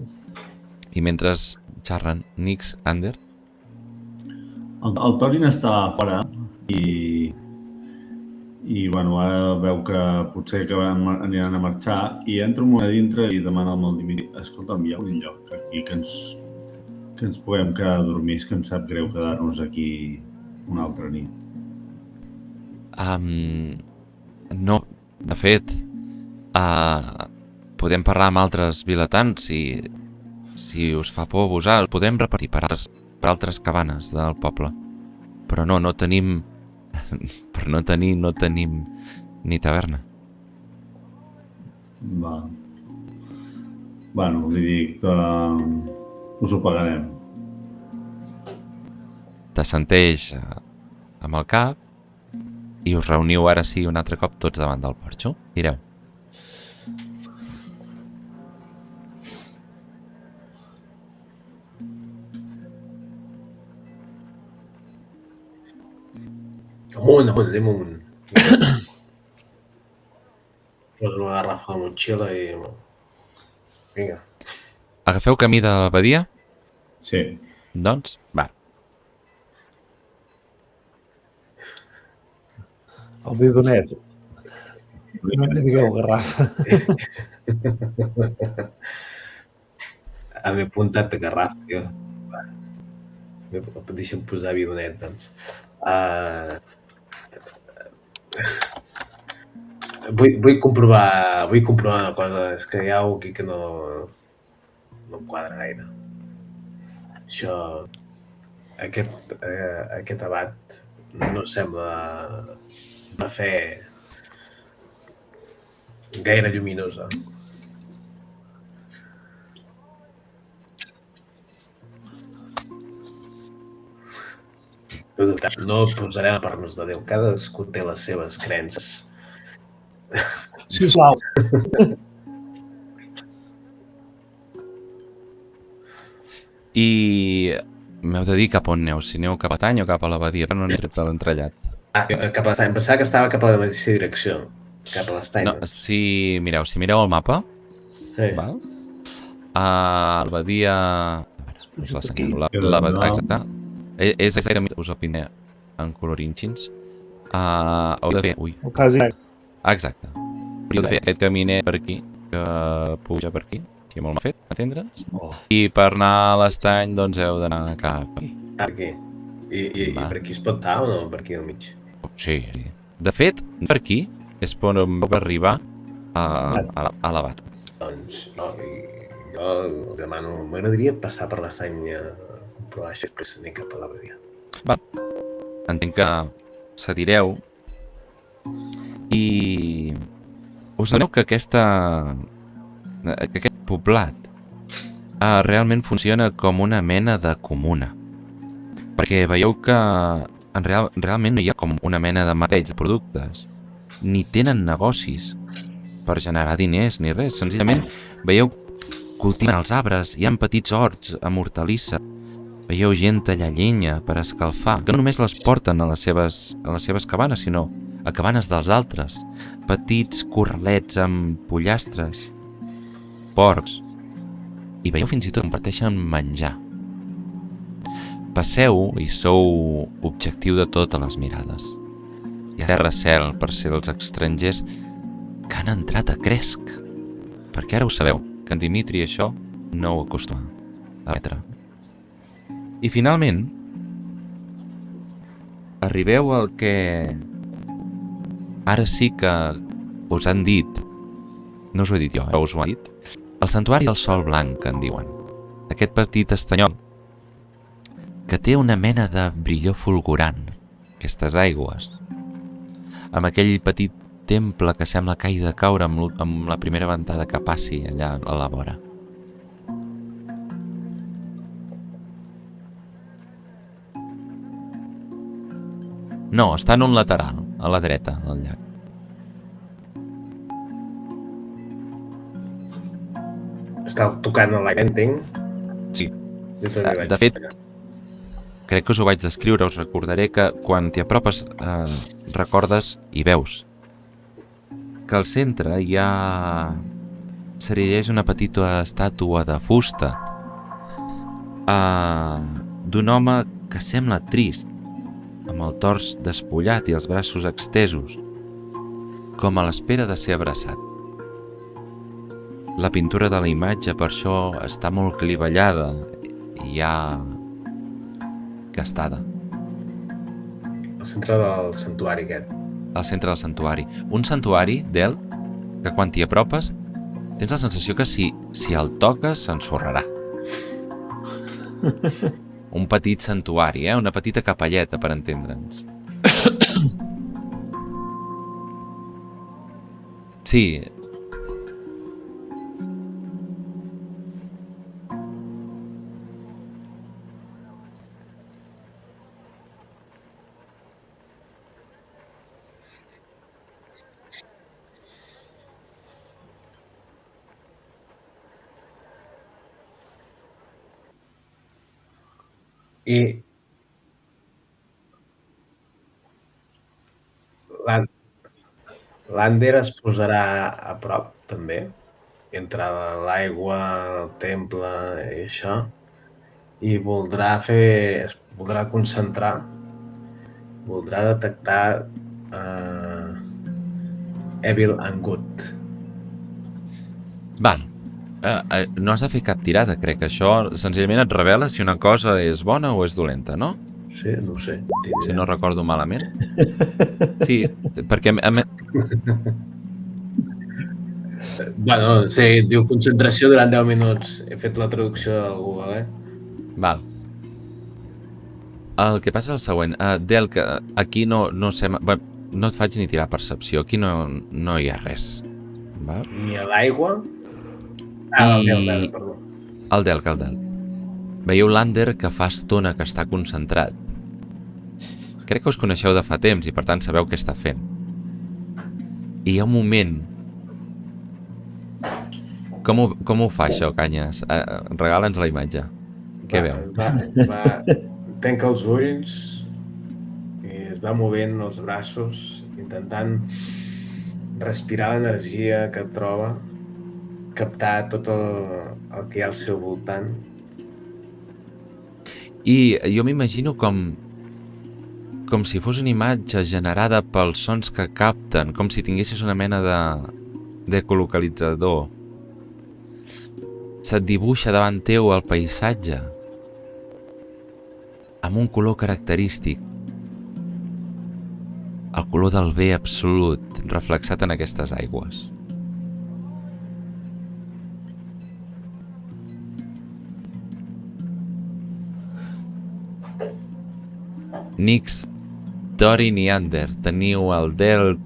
I mentre xerren Nix, Ander... El Torin està fora i I, bueno, ara veu que potser aniran a marxar i entra un moment a dintre i demana al Dimitri: escolta'm, hi ha un lloc aquí que ens puguem quedar a dormir, és que em sap greu quedar-nos aquí una altra nit. No, de fet, podem parlar amb altres vilatans i si us fa por abusar, us podem repartir per altres cabanes del poble. Però no tenim... Per no tenim ni taverna. Va. Bueno, li dic, us ho pagarem. T'assenteix amb el cap i us reuniu ara sí un altre cop tots davant del porxo. Mireu. Anem amunt. Poso una garrafa a la motxilla i... Vinga. Agafeu camí de l'abadia? Sí. Doncs, va. El bidonet. No li digueu garrafa. M'he apuntat de garrafa, jo. Deixa'm posar bidonet, doncs. Vull comprovar una cosa, és que hi ha algú aquí que no em quadra gaire. Això, aquest abat no sembla de fe gaire lluminosa. No posarem a parlar-nos de Déu, cadascú té les seves creences. Sisplau. I m'heu de dir cap on aneu, si aneu cap a l'Estany o cap a l'abadia, però no n'he tret l'entrellat. Cap a l'Estany, pensava que estava cap a la mateixa direcció, cap a l'Estany. No, si mireu el mapa, val? A l'abadia... Us l'assenyalo, exacte. És exactament, us el pintaré en colorinxins. Heu de fer... Ui. Exacte. Heu de fer aquest caminet per aquí, que puja per aquí, si molt mal fet, entendre'ns? I per anar a l'Estany, doncs heu d'anar cap aquí. Per aquí. I per aquí es pot estar o no? Per aquí al mig? Sí. De fet, per aquí és per on vau arribar a l'abat. Doncs no, jo demano, m'agradaria passar per l'Estany a comprovar això, després anem cap a l'abadia. Va. Entenc que cedireu i us adoneu que aquest poblat realment funciona com una mena de comuna, perquè veieu que realment no hi ha com una mena de mateig de productes, ni tenen negocis per generar diners ni res, senzillament veieu cultiven els arbres, hi ha petits horts amb hortalissa, veieu gent tallar llenya per escalfar, que no només les porten a les seves cabanes, sinó a cabanes dels altres, petits corralets amb pollastres, porcs, i veieu fins i tot comparteixen menjar. Passeu i sou objectiu de totes les mirades. Hi ha terra cel per ser els estrangers que han entrat a Cresc, perquè ara ho sabeu, que en Dimitri això no ho acostuma a veure. I finalment, arribeu al que ara sí que us han dit, no us ho he dit jo, però us ho han dit, el santuari del Sol Blanc, en diuen. Aquest petit estanyol que té una mena de brillo fulgurant, aquestes aigües, amb aquell petit temple que sembla que ha de caure amb la primera ventada que passi allà a la vora. No, està en un lateral, a la dreta del llac. Està tocant a l'aire, entenc? Sí. De fet, crec que us ho vaig descriure, us recordaré que quan t'hi apropes recordes i veus que al centre hi ha... s'erigeix una petita estàtua de fusta d'un home que sembla trist, amb el tors despullat i els braços extesos, com a l'espera de ser abraçat. La pintura de la imatge per això està molt clivellada i ja gastada. Al centre del santuari aquest. Al centre del santuari. Un santuari, Del, que quan t'hi apropes tens la sensació que si el toques s'ensorrarà. Un petit santuari, una petita capelleta, per entendre'ns. Sí. I l'Ander es posarà a prop, també, entre l'aigua, el temple i això, i es voldrà concentrar, voldrà detectar Evil and Good. Val. No has de fer cap tirada, crec que això senzillament et revela si una cosa és bona o és dolenta, no? Sí, no ho sé. Si no recordo malament. Sí, perquè... Bueno, sí, diu concentració durant 10 minuts. He fet la traducció de Google, Val. El que passa és el següent. Del, que aquí no sé... No et faig ni tirar percepció. Aquí no hi ha res. Val? Ni a l'aigua. El Del, perdó. El Del. Veieu l'Ander que fa estona que està concentrat. Crec que us coneixeu de fa temps i per tant sabeu què està fent. I hi ha un moment... Com ho fa això, Canyes? Regala'ns la imatge. Què veu? Tanca els ulls i es va movent els braços, intentant respirar l'energia que troba, captar tot el que hi ha al seu voltant. I jo m'imagino com si fos una imatge generada pels sons que capten, com si tinguessis una mena d'ecolocalitzador. Se't dibuixa davant teu el paisatge amb un color característic, el color del bé absolut reflexat en aquestes aigües. Nix, Thorin i Ander, teniu el Delg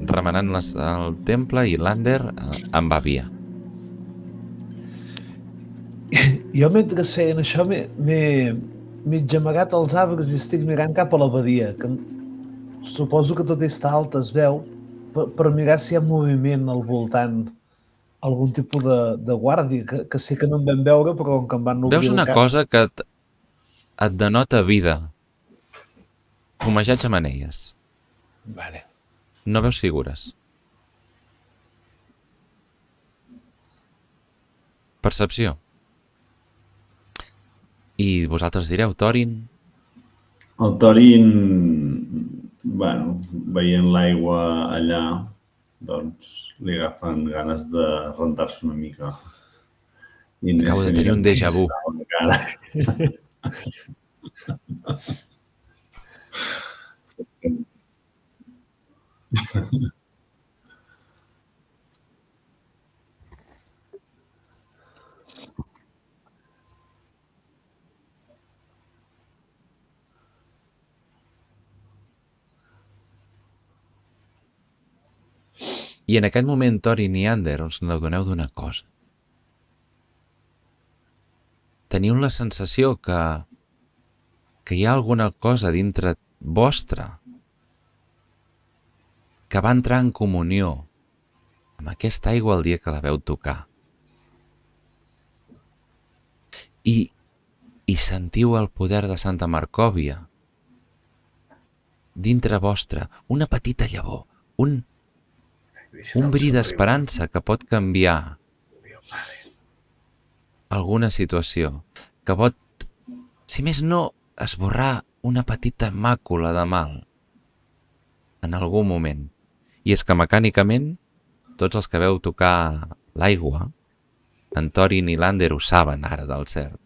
remenant el temple i l'Ander en va via. Jo mentre feien això m'he mig amagat als arbres i estic mirant cap a la badia, que suposo que tot està alt, es veu, per mirar si hi ha moviment al voltant, algun tipus de guàrdia, que sé que no em vam veure, però com que em van obrir Veus una cosa que et denota vida. Fumejats xemeneies. Vale. No veus figures. Percepció. I vosaltres direu, Thorin? El Thorin, bueno, veient l'aigua allà, doncs li agafen ganes de rentar-se una mica. Acabo de tenir un déjà vu. I en aquest moment, Thorin i Ander, us n'adoneu d'una cosa. Teniu la sensació que hi ha alguna cosa dintre vostra que va entrar en comunió amb aquesta aigua el dia que la veu tocar. I sentiu el poder de Santa Marcòvia dintre vostre, una petita llavor, un bri d'esperança que pot canviar alguna situació, que pot, si més no, esborrar una petita màcula de mal en algun moment. I és que mecànicament tots els que veu tocar l'aigua, en Thorin i l'Ander ho saben ara del cert,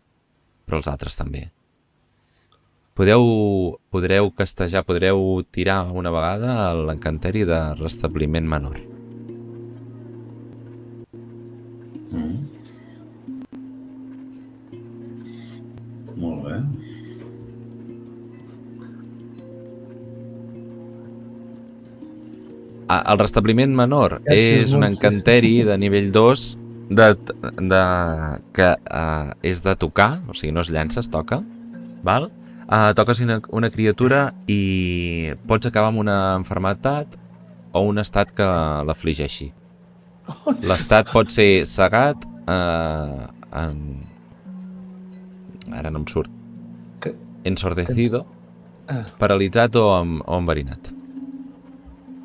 però els altres també. Podreu castejar, podreu tirar una vegada l'encanteri de restabliment menor. Molt bé. El restabliment menor Gràcies, és un Montse. encanteri de nivell 2 que és de tocar, o sigui, no es llança, es toca, val? Toques una criatura i pots acabar amb una malaltia o un estat que l'afligeixi. L'estat pot ser cegat, ara no em surt, Que- ensordecido, Ah, paralitzat o enverinat.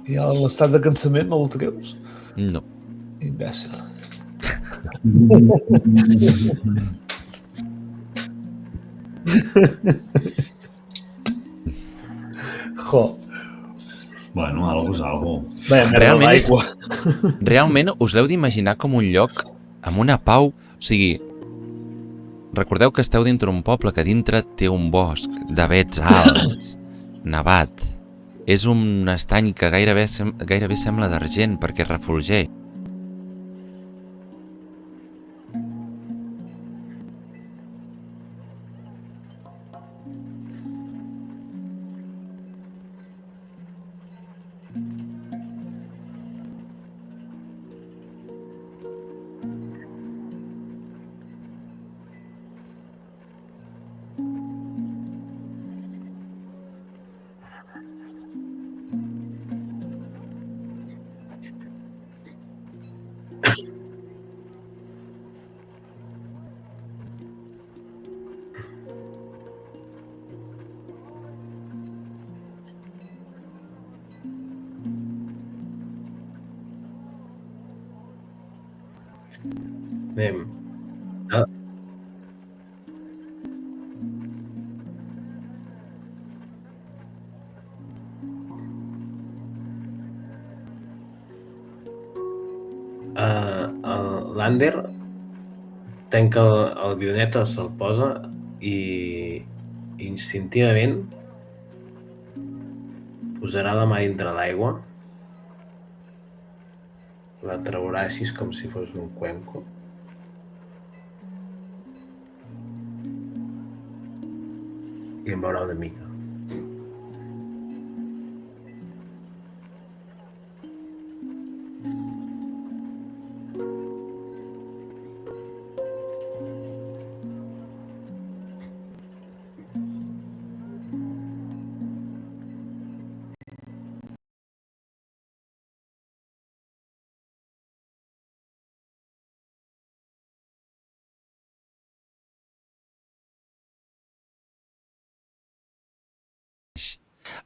i l'estat de cansament no el treus? No. Imbècil. Jo. Bueno, algo és algo. Bé, Realment és- l'aigua. Realment us l'heu d'imaginar com un lloc amb una pau, o sigui, recordeu que esteu dintre un poble que dintre té un bosc d'avets alts, nevat. És un estany que gairebé sembla d'argent perquè refulgeix. Anem. Ah. L'Ander tanca el bioneta, se'l posa i instintivament posarà la mà dintre l'aigua, la traurà així com si fos un cuenco i en veurà una mica.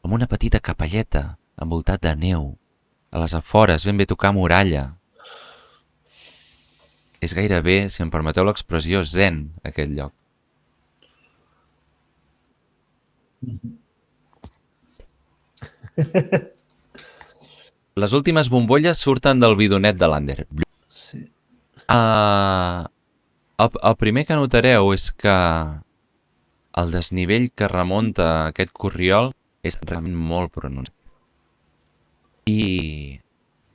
Amb una petita capelleta envoltat de neu, a les afores, ben bé tocar muralla. És gairebé, si em permeteu l'expressió, zen, aquest lloc. Les últimes bombolles surten del bidonet de l'Ander. Sí. El primer que notareu és que el desnivell que remunta aquest corriol és realment molt pronunciat. I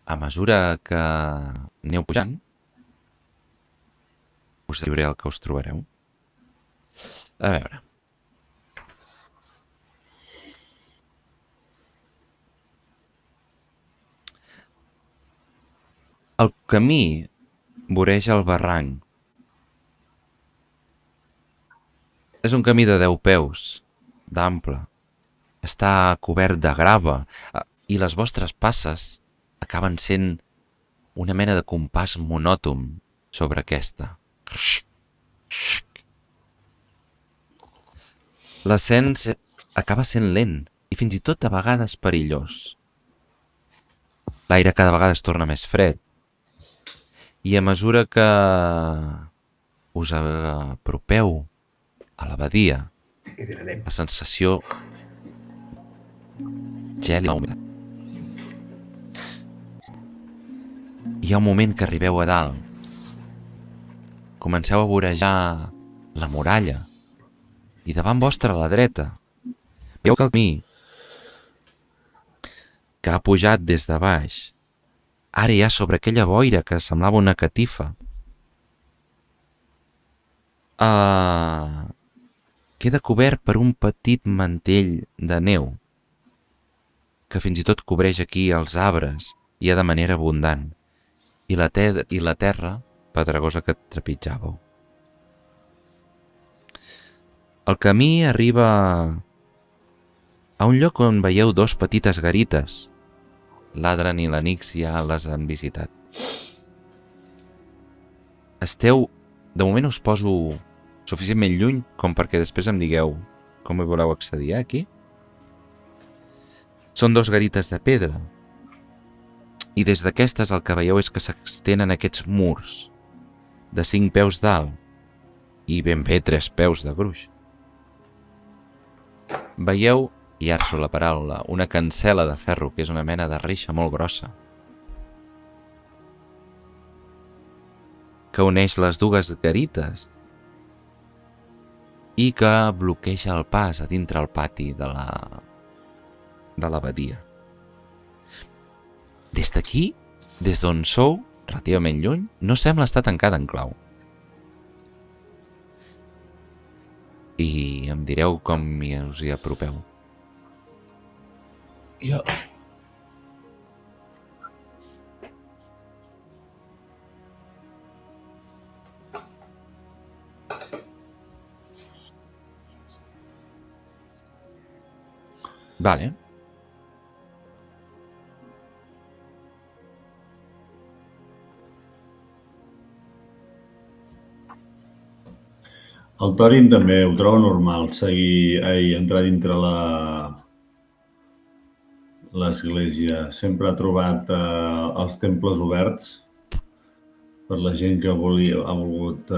a mesura que aneu pujant, us diré el que us trobareu. A veure. El camí voreja el barranc. És un camí de 10 peus, d'ample. Està cobert de grava i les vostres passes acaben sent una mena de compàs monòton sobre aquesta. L'ascens acaba sent lent i fins i tot a vegades perillós. L'aire cada vegada es torna més fred i a mesura que us apropeu a la badia, I direm, la sensació gèlida humida. hi ha un moment que arribeu a dalt. Comenceu a vorejar la muralla i davant vostra a la dreta veieu que el camí que ha pujat des de baix ara hi ha sobre aquella boira que semblava una catifa. Queda cobert per un petit mantell de neu que fins i tot cobreix aquí els arbres ja de manera abundant i la terra pedregosa que trepitjàveu. El camí arriba a un lloc on veieu dos petites garites. L'Adran i la Nix ja les han visitat. Esteu... De moment us poso suficientment lluny com perquè després em digueu com hi voleu accedir, aquí. Són dos garites de pedra i des d'aquestes el que veieu és que s'extenen aquests murs de 5 peus d'alt i ben bé 3 peus de gruix. Veieu, i arso la paraula, una cancel·la de ferro que és una mena de reixa molt grossa que uneix les dues garites i que bloqueja el pas a dintre el pati de l'abadia. Des d'aquí, des d'on sou, relativament lluny, no sembla estar tancada en clau. I em direu com us hi apropeu. Jo... Vale. El Thorin també ho troba normal, entrar dintre l'església. Sempre ha trobat els temples oberts per la gent que ha volgut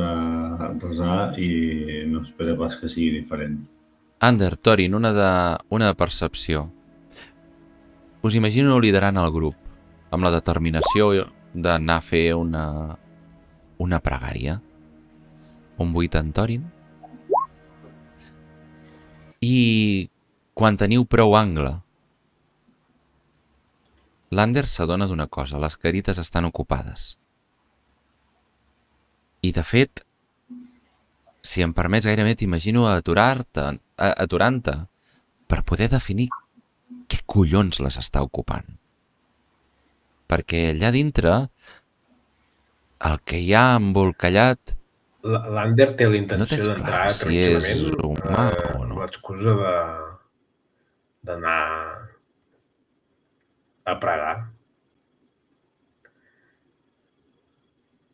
resar i no espera pas que sigui diferent. Ander, Thorin, una de percepció. Us imagino liderant el grup, amb la determinació d'anar a fer una pregària. Un 8 en Thorin. I quan teniu prou angle, l'Ander s'adona d'una cosa, les garites estan ocupades. I de fet, si em permets gairebé t'imagino aturant-te per poder definir què collons les està ocupant. Perquè allà dintre el que hi ha embolcallat l'Ander té la no intenció tens d'entrar clar si és tranquil·lament humà o amb no. l'excusa d'anar a pregar.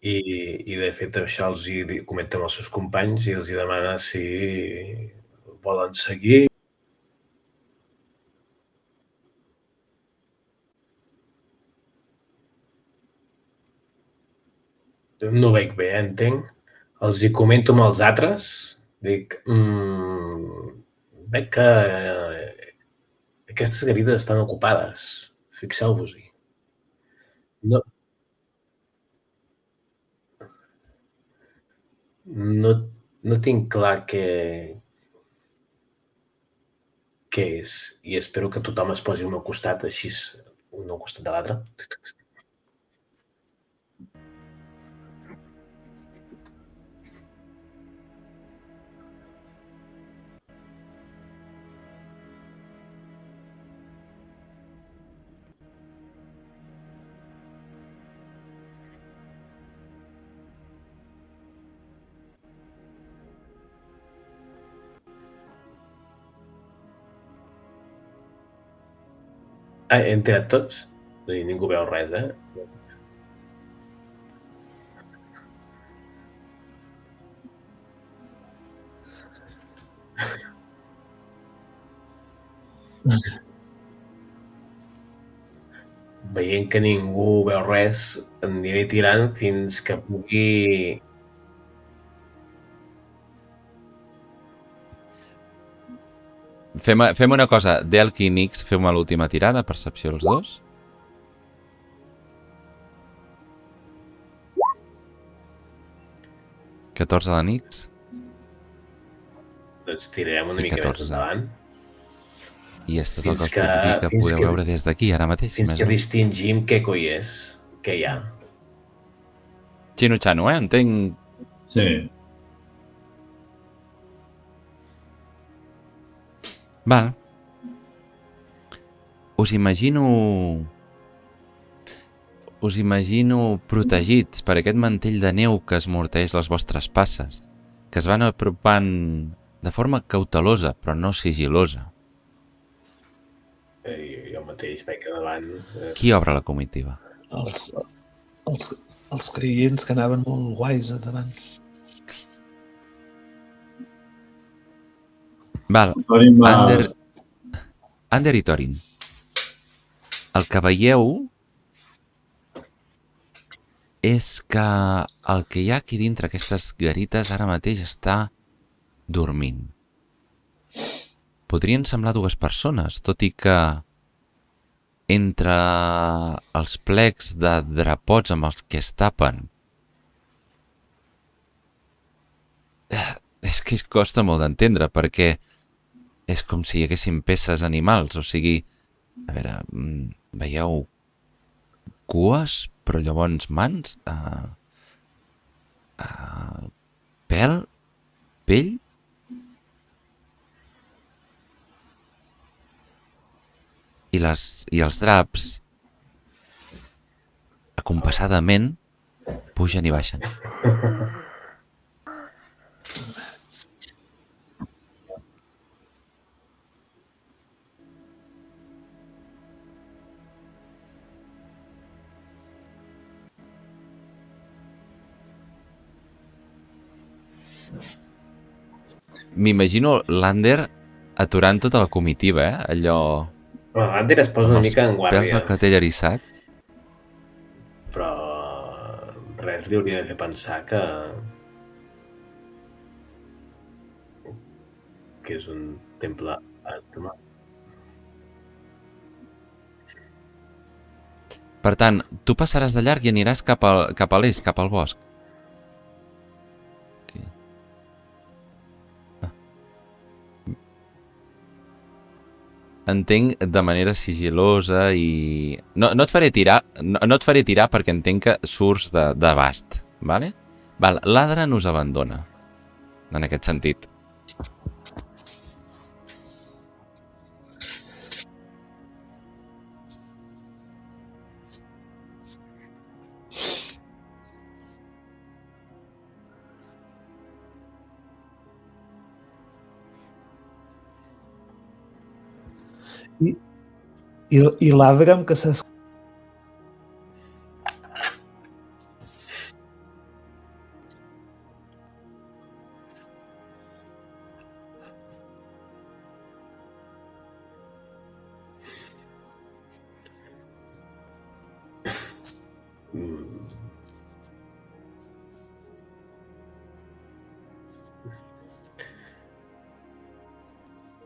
I de fet això els hi comenta amb els seus companys i els hi demana si volen seguir. No veig bé, entenc. Els hi comento amb els altres. Dic, veig que aquestes garites estan ocupades. Fixeu-vos-hi. No tinc clar què és i espero que tothom es posi al meu costat, així un al costat de l'altre. Hem tirat tots? I ningú veu res, Veient que ningú veu res, em aniré tirant fins que pugui... Fem una cosa, Delki i Nix, feu-me l'última tirada, percepció els dos. 14 de Nix. Doncs tirarem una I mica 14. més endavant. I és tot el que Fins us puc dir que fins podeu veure des d'aquí ara mateix. Fins més que o menys. distingim què coi és, què hi ha. Xino-xano, entenc. Sí. Val. Us imagino protegits per aquest mantell de neu que esmorteix les vostres passes, que es van apropant de forma cautelosa, però no sigilosa. Jo mateix vaig davant. Qui obre la comitiva? Els creients que anaven molt guais a davant. Val, Torin va... Ander i Thorin. El que veieu és que el que hi ha aquí dintre aquestes garites ara mateix està dormint. Podrien semblar dues persones, tot i que entre els plecs de drapots amb els que es tapen és que costa molt d'entendre, perquè és com si hi haguessin peces animals, o sigui, a veure, veieu cues, però llavors mans, pèl, pell, i els draps acompassadament pugen i baixen. M'imagino l'Ander aturant tota la comitiva, allò... L'Ander es posa una mica en pèls guàrdia, del clatell eriçat. però res li hauria de fer pensar que és un temple àtoma. Per tant, tu passaràs de llarg i aniràs cap a l'est, cap al bosc. Aquí. Entenc de manera sigilosa i... No et faré tirar, no et faré tirar perquè entenc que surts d'abast, vale? Val, l'Adra us abandona, en aquest sentit. I l'Adram que s'ha...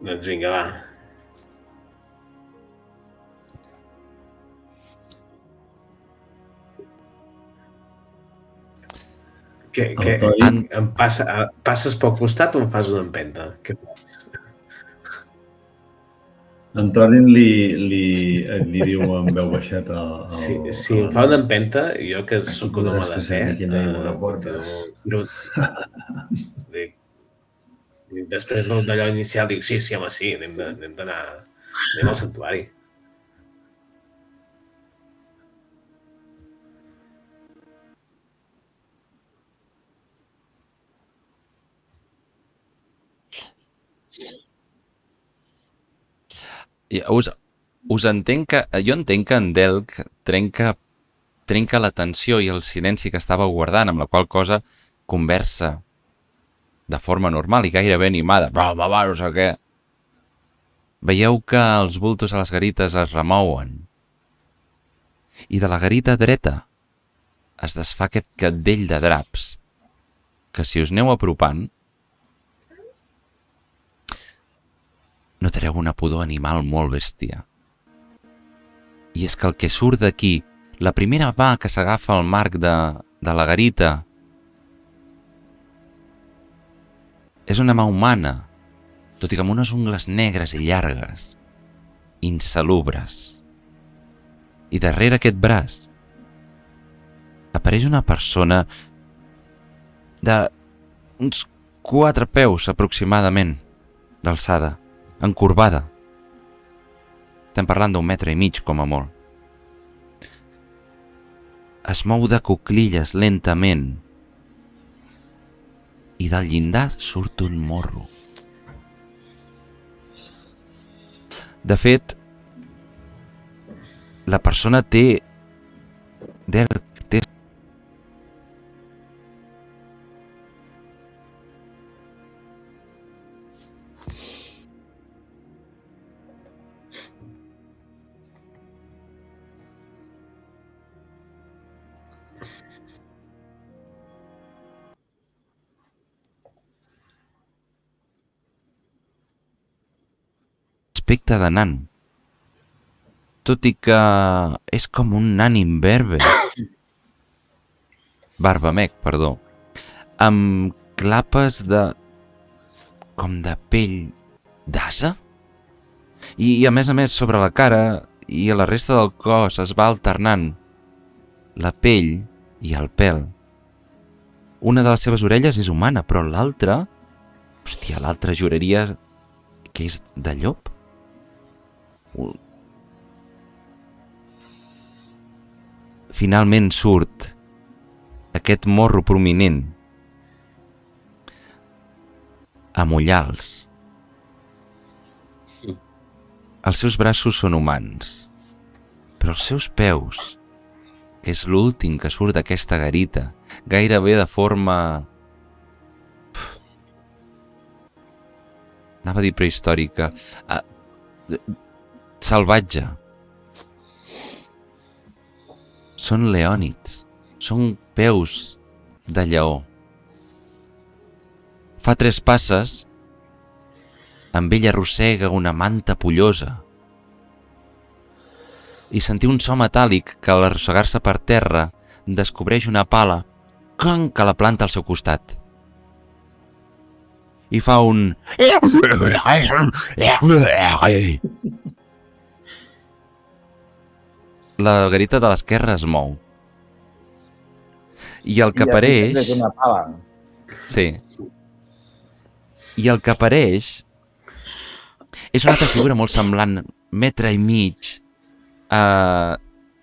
Doncs vinga, va. Em passes pel costat o em fas una empenta? Què fas? En Thorin li diu en veu baixeta... Si em fa una empenta, jo que sóc un home de fe... Després d'allò inicial dic, sí, home, sí, anem d'anar al santuari. Us entenc que... Jo entenc que en Delc trenca la tensió i el silenci que estava guardant, amb la qual cosa conversa de forma normal i gairebé animada. Va, no sé què. Veieu que els bultos a les garites es remouen i de la garita dreta es desfà aquest cadell de draps que si us aneu apropant notareu una pudor animal molt bèstia. I és que el que surt d'aquí, la primera mà que s'agafa al marc de la garita És una mà humana, tot i que amb unes ungles negres i llargues, insalubres. I darrere aquest braç apareix una persona d'uns 4 peus aproximadament d'alçada, encorbada. Estem parlant d'1,5 metres com a molt. Es mou de cuclilles lentament i del llindar surt un morro. De fet, la persona té aspecte de nan, tot i que és com un nan imberbe. Barbamec, perdó. Amb clapes com de pell d'ase. I a més, sobre la cara i a la resta del cos es va alternant la pell i el pèl. Una de les seves orelles és humana, però l'altra... Hòstia, l'altra juraria que és de llop. Finalment surt aquest morro prominent amb ullals. Els seus braços són humans, però els seus peus, que és l'últim que surt d'aquesta garita, gairebé de forma... Anava a dir prehistòrica... salvatge. Són leònids, són peus de lleó. Fa 3 passes, amb ell arrossega una manta pollosa. I sentir un so metàl·lic que al arrossegar-se per terra descobreix una pala que la planta al seu costat. I fa un... La garita de l'esquerra es mou. I el que apareix... És una pala. Sí. I el que apareix és una altra figura molt semblant, 1,5 metres.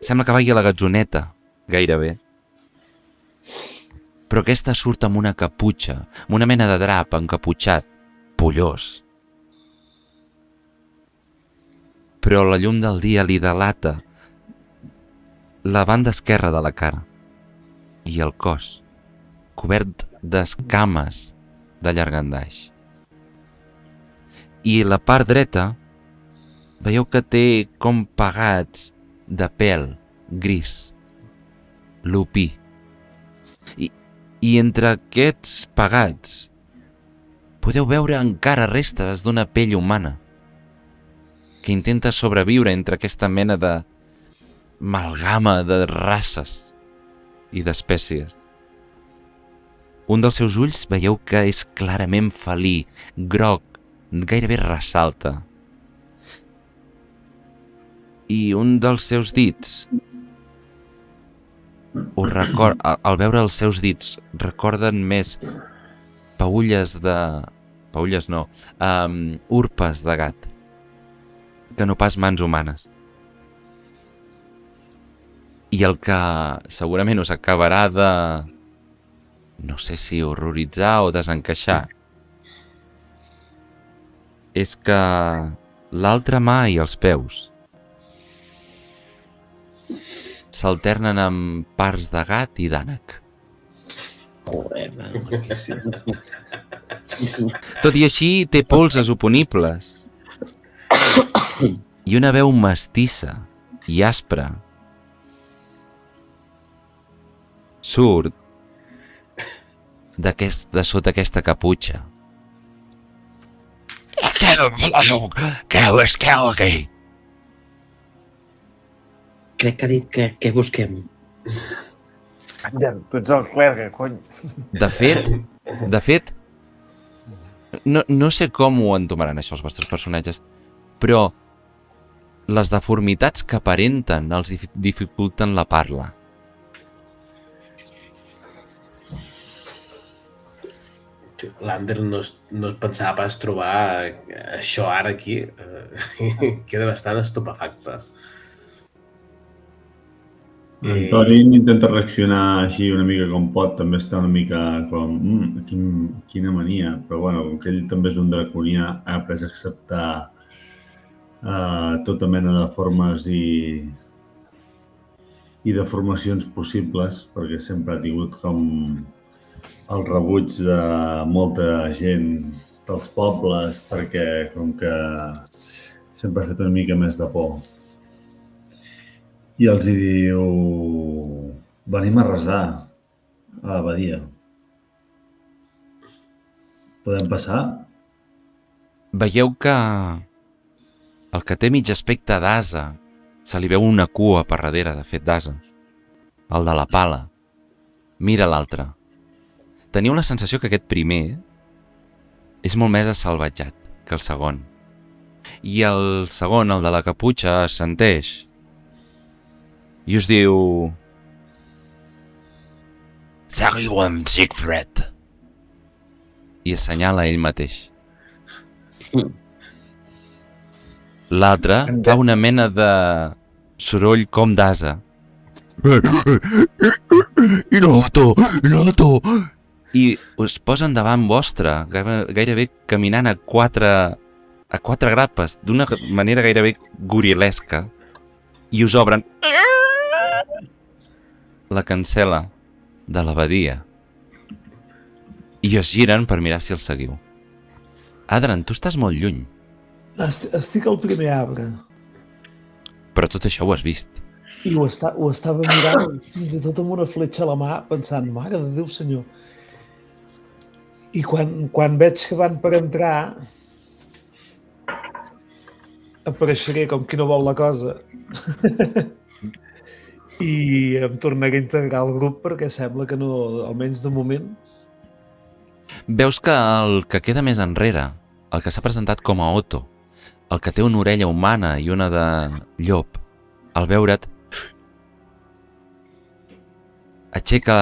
Sembla que vagi a la gatzoneta, gairebé. Però aquesta surt amb una caputxa, amb una mena de drap encaputxat, pollós. Però la llum del dia li delata la banda esquerra de la cara i el cos, cobert d'escames de llargandaix. I la part dreta, veieu que té com pegats de pèl gris, lupí. I entre aquests pegats podeu veure encara restes d'una pell humana que intenta sobreviure entre aquesta mena de amalgama de races i d'espècies. Un dels seus ulls veieu que és clarament felí, groc, gairebé ressalta. I un dels seus dits, al veure els seus dits, recorden més urpes de gat, que no pas mans humanes. I el que segurament us acabarà de... no sé si horroritzar o desencaixar, és que l'altra mà i els peus s'alternen amb parts de gat i d'ànec. Tot i així té polzes oponibles i una veu mestissa i aspra. Surt de sota aquesta caputxa. Què és aquí? Crec que ha dit que busquem. Ander, tu ets el clergue, cony. De fet, No sé com ho entomaran això els vostres personatges, però les deformitats que aparenten els dificulten la parla. L'Ander no es pensava pas trobar això ara aquí. Queda bastant estupefacte. Antoni intenta reaccionar així una mica com pot, també està una mica com... quina mania, però bueno, com que ell també és un draconià, ha après a acceptar tota mena de formes i deformacions possibles, perquè sempre ha tingut com el rebuig de molta gent dels pobles, perquè com que sempre ha fet una mica més de por. I els hi diu: venim a resar a l'abadia. Podem passar? Veieu que el que té mig aspecte d'ase se li veu una cua per darrere, de fet, d'ase. El de la pala. Mira l'altre. Teniu la sensació que aquest primer és molt més assalvatjat que el segon. I el segon, el de la caputxa, assenteix. I us diu... Seguiu amb Siegfried. I assenyala ell mateix. L'altre fa una mena de soroll com d'ase. Inoto! I us posen davant vostre, gairebé caminant a quatre grapes, d'una manera gairebé gorilesca, i us obren la cancel·la de l'abadia. I us giren per mirar si els seguiu. Adran, tu estàs molt lluny. Estic al primer arbre. Però tot això ho has vist. I ho estava mirant fins i tot amb una fletxa a la mà, pensant, mare de Déu senyor. I quan veig que van per entrar, apareixeré com qui no vol la cosa. I em tornaré a integrar al grup perquè sembla que no, almenys de moment. Veus que el que queda més enrere, el que s'ha presentat com a Otto, el que té una orella humana i una de llop, al veure't, aixeca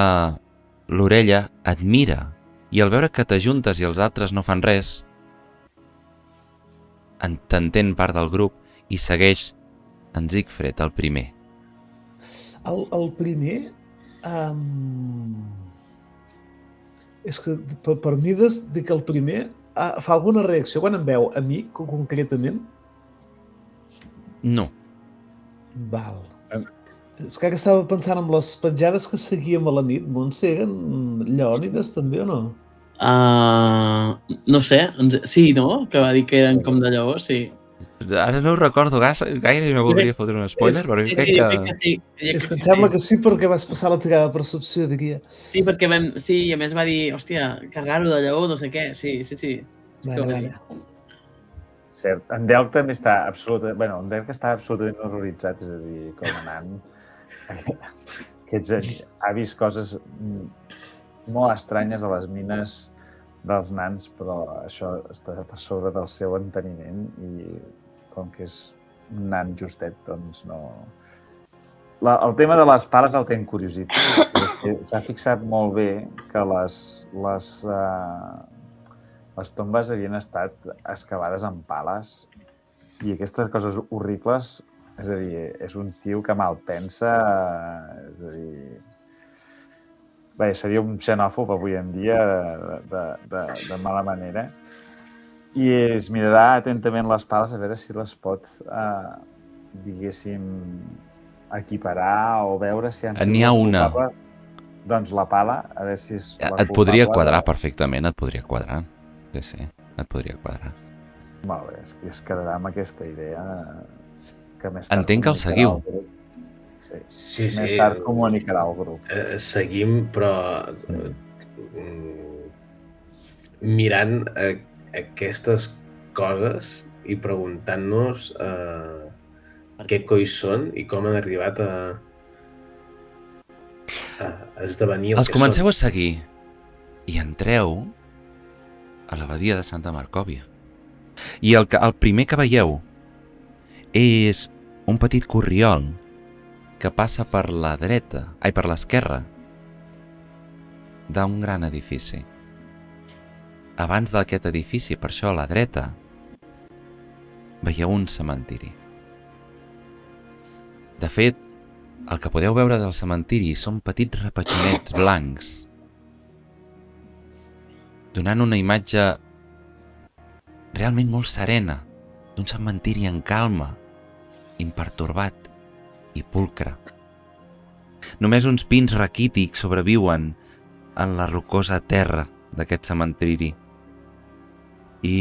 l'orella, et mira, i al veure que t'ajuntes i els altres no fan res, t'entén part del grup i segueix en Siegfried, el primer. El primer... És que per mi dic el primer fa alguna reacció quan em veu a mi concretament? No. Val. És que ara estava pensant en les penjades que seguíem a la nit. Montse, eren lleònides també o no? No sé, sí, no? Que va dir que eren com de lleó, sí. Ara no ho recordo gaire i no voldria fotre un spoiler, però crec que... És que em sembla que sí perquè vas passar la tirada de percepció, diria. Sí, perquè sí, i a més va dir, hòstia, que raro de lleó, no sé què, sí. Vale. Cert, en Delc també està absolutament... Bueno, en Delc està absolutament horroritzat, és a dir, com a nan, ha vist coses molt estranyes a les mines dels nans, però això està per sobre del seu enteniment i com que és un nan justet, doncs no... El tema de les pales el té encuriositat. S'ha fixat molt bé que les tombes havien estat excavades amb pales i aquestes coses horribles, és a dir, és un tio que mal pensa, és a dir... Bé, seria un xenòfob avui en dia de mala manera i es mirarà atentament les pales a veure si les pot, diguéssim, equiparar o veure si han sigut... N'hi ha una. Doncs la pala, a veure si és... Et podria quadrar perfectament, et podria quadrar. Sí, et podria quadrar. Molt bé, es quedarà amb aquesta idea que més tard... Entenc que el seguiu. Sí. Més tard comunicarà el grup. Seguim, però mirant aquestes coses i preguntant-nos què coi són i com han arribat a esdevenir el que són. Els comenceu a seguir i entreu a l'abadia de Santa Marcòvia. I el primer que veieu és un petit corriol que passa per la dreta, per l'esquerra, d'un gran edifici. Abans d'aquest edifici, per això a la dreta, veieu un cementiri. De fet, el que podeu veure del cementiri són petits repetxonets blancs, donant una imatge realment molt serena d'un cementiri en calma, impertorbat i pulcre. Només uns pins raquítics sobreviuen en la rocosa terra d'aquest cementiri. I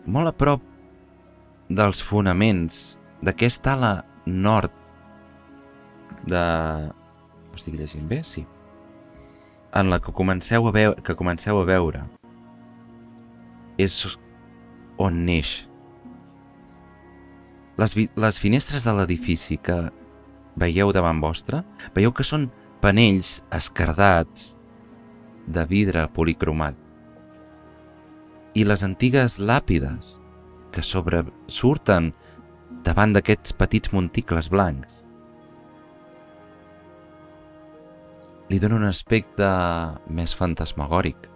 molt a prop dels fonaments d'aquesta ala nord de... Ho estic llegint bé? Sí. En la que comenceu a veure és on neix. Les finestres de l'edifici que veieu davant vostre, veieu que són panells esquerdats de vidre policromat. I les antigues làpides que sobresurten davant d'aquests petits monticles blancs li donen un aspecte més fantasmagòric.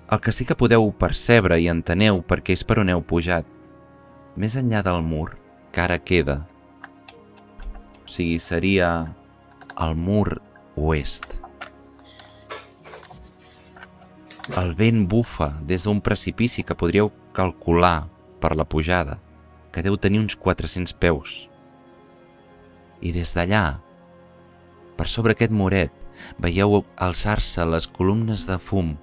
El que sí que podeu percebre i enteneu perquè és per on heu pujat, més enllà del mur que ara queda, o sigui, seria el mur oest. El vent bufa des d'un precipici que podríeu calcular per la pujada, que deu tenir uns 400 peus. I des d'allà, per sobre aquest muret, veieu alçar-se les columnes de fum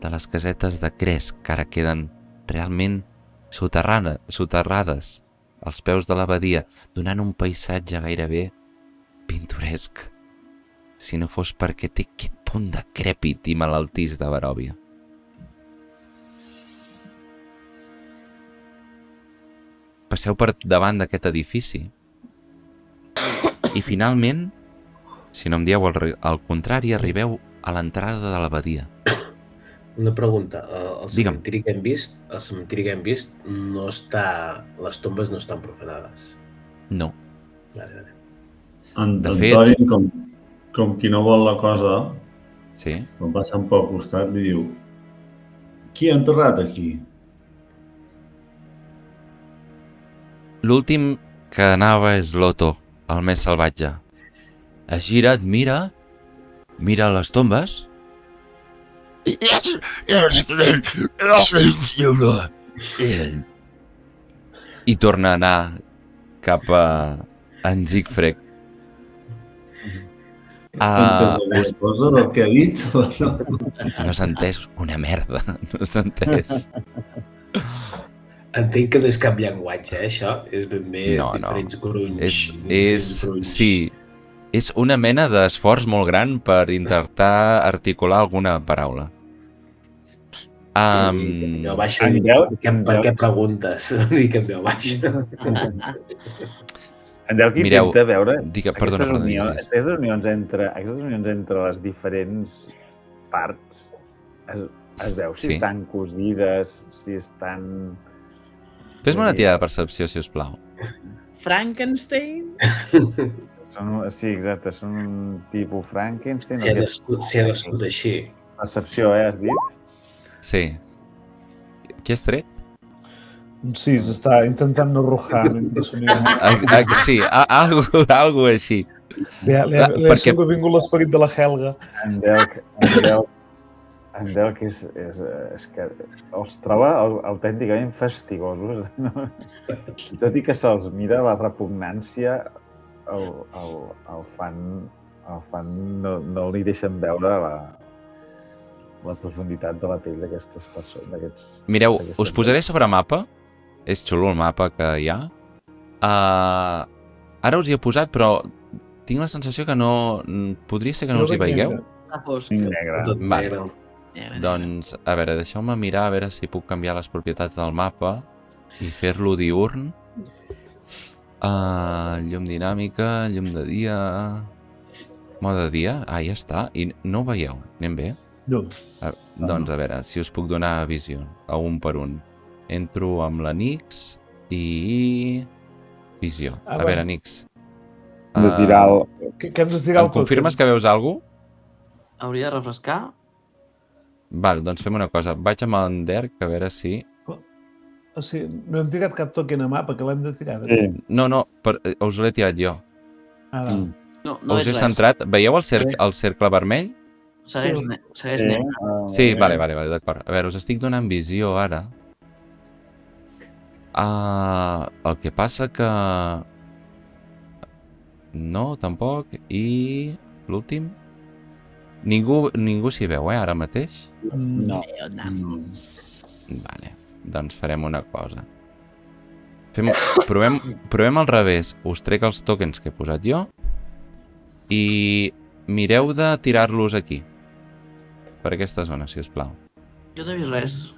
de les casetes de cresc que ara queden realment soterrades als peus de l'abadia, donant un paisatge gairebé pintoresc, si no fos perquè té aquest punt decrèpit i malaltís de Baròvia. Passeu per davant d'aquest edifici i finalment, si no em dieu al contrari, arribeu a l'entrada de l'abadia. Una pregunta, el cementiri que hem vist no està... Les tombes no estan profanades. No. Vale. De fet... com qui no vol la cosa, sí. Quan passa un poc al costat, li diu: qui ha enterrat aquí? L'últim que anava és l'Otto, el més salvatge. Has girat, mira les tombes. I torna a anar cap a en Siegfried. Les coses del que ha dit? No s'ha entès una merda, no s'ha entès. Entenc que no és cap llenguatge, això? És ben bé diferents grunys. Sí, és una mena d'esforç molt gran per intentar articular alguna paraula. No baixa, per què preguntes? Dic en veu baixa. En Delqui intenta veure aquestes unions entre les diferents parts. Es veu si estan cosides, si estan... Fes-me una tirada de percepció, si us plau. Frankenstein? Sí, exacte, són un tipus Frankenstein. Si ha nascut així. Percepció, has dit? Sí. Què has tret? Sí, s'està intentant no arrojar. Sí, algo així. Li ha sobrevingut l'esperit de la Helga. En Delc és que els troba autènticament fastigosos. Tot i que se'ls mira la repugnància, el fan no li deixen veure la profunditat de la pell d'aquestes persones. Mireu, us posaré sobre mapa. És xulo el mapa que hi ha. Ara us hi he posat, però tinc la sensació que no... Podria ser que no us hi veieu? Negre. Doncs, a veure, deixeu-me mirar a veure si puc canviar les propietats del mapa i fer-lo diürn. Llum dinàmica, llum de dia... Mode dia, ja està. I no ho veieu? Anem bé? No. Doncs a veure, si us puc donar visió, a un per un. Entro amb la Nix i... visió. A veure, Nix. Hem de tirar el... Que hem de tirar el Em confirmes que veus alguna cosa? Hauria de refrescar. Val, doncs fem una cosa. Vaig amb en Derek a veure si... O sigui, no hem tirat cap token a mà perquè l'hem de tirar. Sí. No, us l'he tirat jo. Ah, va. No, no Us és he res. centrat. Veieu el cercle vermell? Segueix negre. Sí, vale, d'acord. A veure, us estic donant visió ara. El que passa que... No, tampoc. I... l'últim? Ningú s'hi veu, ara mateix? No. Vale, doncs farem una cosa. Provem al revés. Us trec els tokens que he posat jo i mireu de tirar-los aquí. Per aquesta zona, si us plau. Jo no he vist res.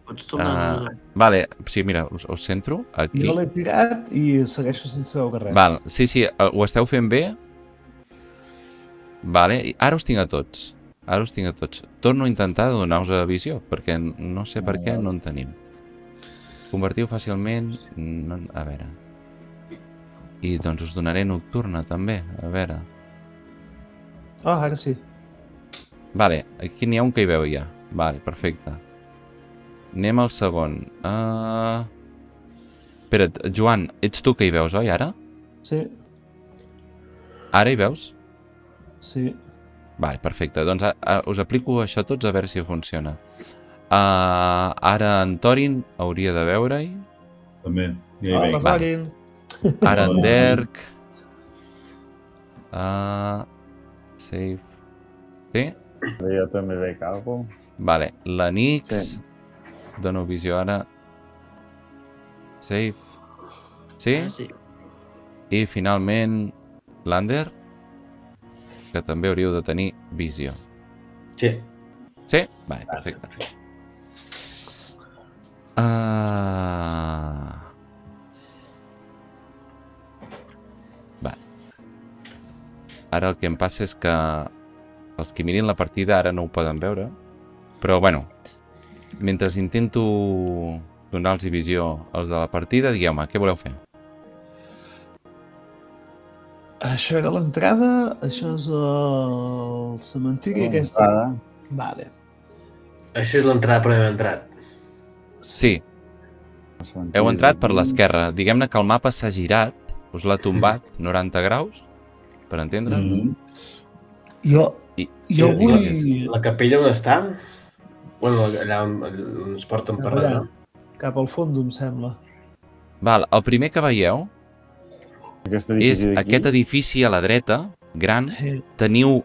Pots tornar... Vale, sí, mira, us centro aquí. Jo l'he tirat i segueixo sense veure res. Val, sí, ho esteu fent bé. Vale, i ara us tinc a tots. Torno a intentar donar-vos a visió, perquè no sé per què no en tenim. Convertiu fàcilment... A veure... I doncs us donaré nocturna, també. A veure... Ara sí. Vale, aquí n'hi ha un que hi veu ja. Vale, perfecte. Anem al segon. Espera't, Joan, ets tu que hi veus, oi, ara? Sí, Ara hi veus? sí. Vale, perfecte. Doncs us aplico això a tots a veure si funciona. Ara en Thorin hauria de veure-hi. També. Ja hi Hola, veig. Thorin. Ara en Derek. Save. Sí? Jo també veig alguna cosa. Vale, la Nix. Sí. Dono visió ara. Save. Sí? Sí. I finalment l'Ander, que també hauríeu de tenir visió. Sí. Sí? Vale, perfecte. Vale. Ara el que em passa és que els que mirin la partida ara no ho poden veure, però bueno, mentre intento donar-los visió als de la partida, digueu-me, què voleu fer? Això era l'entrada, això és el cementiri, aquesta... Vale. Això és l'entrada per haver entrat. Sí, heu entrat per l'esquerra. Diguem-ne que el mapa s'ha girat, us l'ha tombat 90 graus, per entendre'ns. Jo vull... La capella on està? Bueno, allà on es porten per Allà, allà. cap al fons, em sembla. Val, el primer que veieu és aquest edifici a la dreta, gran. Teniu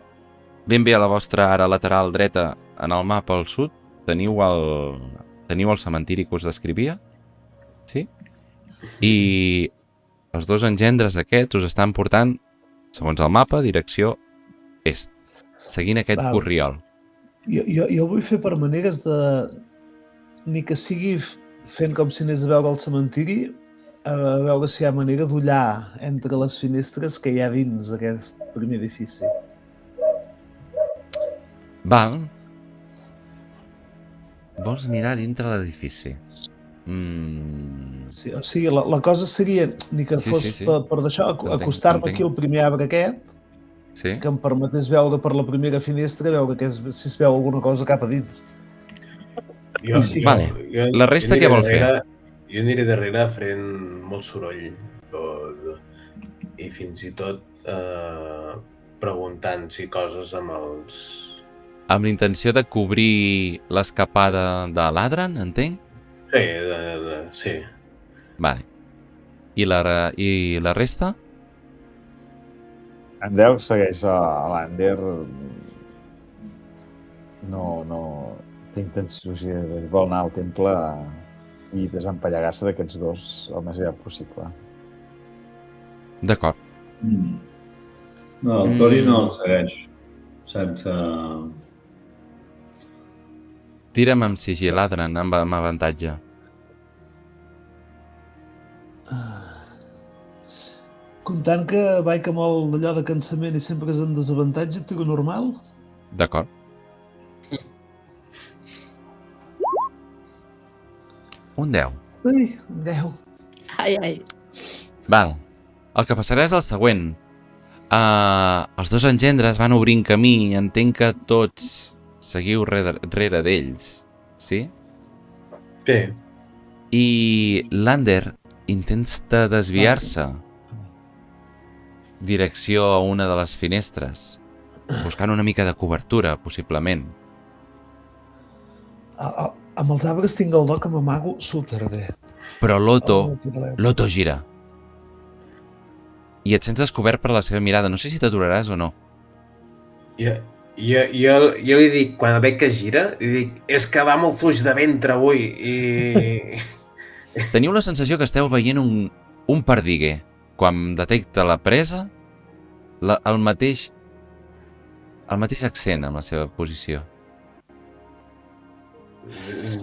ben bé a la vostra ara lateral dreta, en el mapa al sud, teniu el cementiri que us descrivia. Sí? I els dos engendres aquests us estan portant, segons el mapa, direcció est, seguint aquest corriol. Jo vull fer per maneres de... Ni que sigui fent com si anés a veure el cementiri, a veure si hi ha manera d'ullar entre les finestres que hi ha dins aquest primer edifici. Val. Vols mirar dintre l'edifici? Sí, o sigui, la cosa seria, ni que fos per d'això, acostar-me aquí al primer arbre aquest, que em permetés veure per la primera finestra, veure si es veu alguna cosa cap a dins. Vale, la resta què vol fer? Jo aniré darrere fent molt soroll i fins i tot preguntant si coses amb els... Amb l'intenció de cobrir l'escapada de l'Adran, entenc? Sí. Vale. I la resta? En Déu segueix a l'Ander. No té intenció, o sigui, vol anar al temple i desempallegar-se d'aquests dos el més aviat possible. D'acord. No, el Tori no el segueix. Sense... Tira'm amb sigil, Adran, amb avantatge. Comptant que vaig amb allò de cansament i sempre és en desavantatge, tiro normal? D'acord. Un 10. Ai, 10. Ai. Val. El que passarà és el següent. Els dos engendres van obrint camí i entenc que tots seguiu rere d'ells, sí? Sí. I l'Ander intenta desviar-se direcció a una de les finestres, buscant una mica de cobertura, possiblement. Amb els arbres tinc el do que m'amago superbé. Però Loto gira. I et sents descobert per la seva mirada. No sé si t'aturaràs o no. Jo li dic, quan veig que gira, li dic, és que va molt fluix de ventre avui i... Teniu la sensació que esteu veient un perdiguer. Quan detecta la presa, el mateix accent amb la seva posició.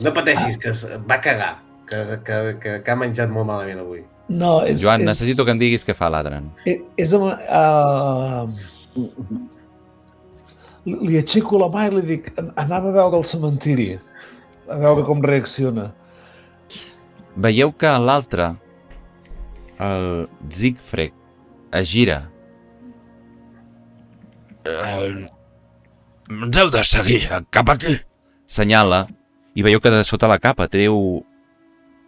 No pateixis, que es va cagar, que ha menjat molt malament avui. No, Joan, necessito que em diguis què fa l'Adran. És amb... Li aixeco la mà i li dic, anava a veure el cementiri, a veure com reacciona. Veieu que l'altre, el Siegfried, es gira. Ens heu de seguir cap aquí. Senyala, i veieu que de sota la capa treu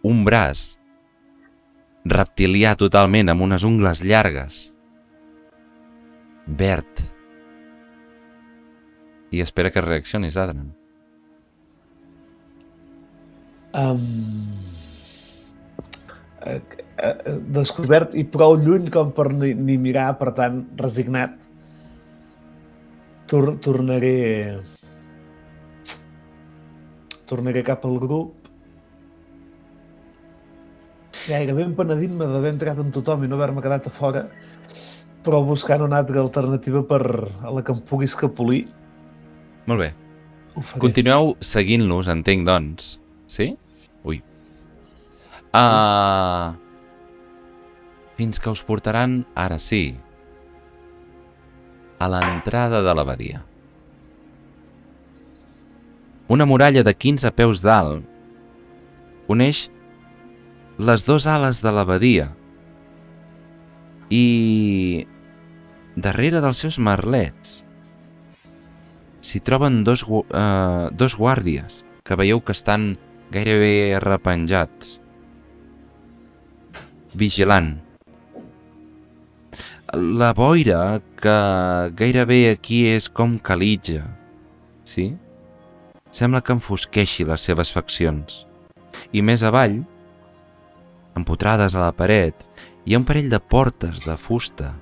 un braç reptilià totalment, amb unes ungles llargues, verd, i espera que reaccionis, Adran. Descobert i prou lluny com per ni mirar, per tant, resignat. Tornaré cap al grup. Gairebé empenedint-me d'haver entrat amb tothom i no haver-me quedat a fora, però buscant una altra alternativa a la que em pugui escapolir. Molt bé. Continueu seguint-los, entenc, doncs. Sí? Ui. Fins que us portaran, ara sí, a l'entrada de l'abadia. Una muralla de 15 peus d'alt uneix les dues ales de l'abadia i darrere dels seus merlets s'hi troben dos guàrdies que veieu que estan gairebé arrepenjats, vigilant. La boira, que gairebé aquí és com calitja, sí? Sembla que enfosqueixi les seves faccions. I més avall, empotrades a la paret, hi ha un parell de portes de fusta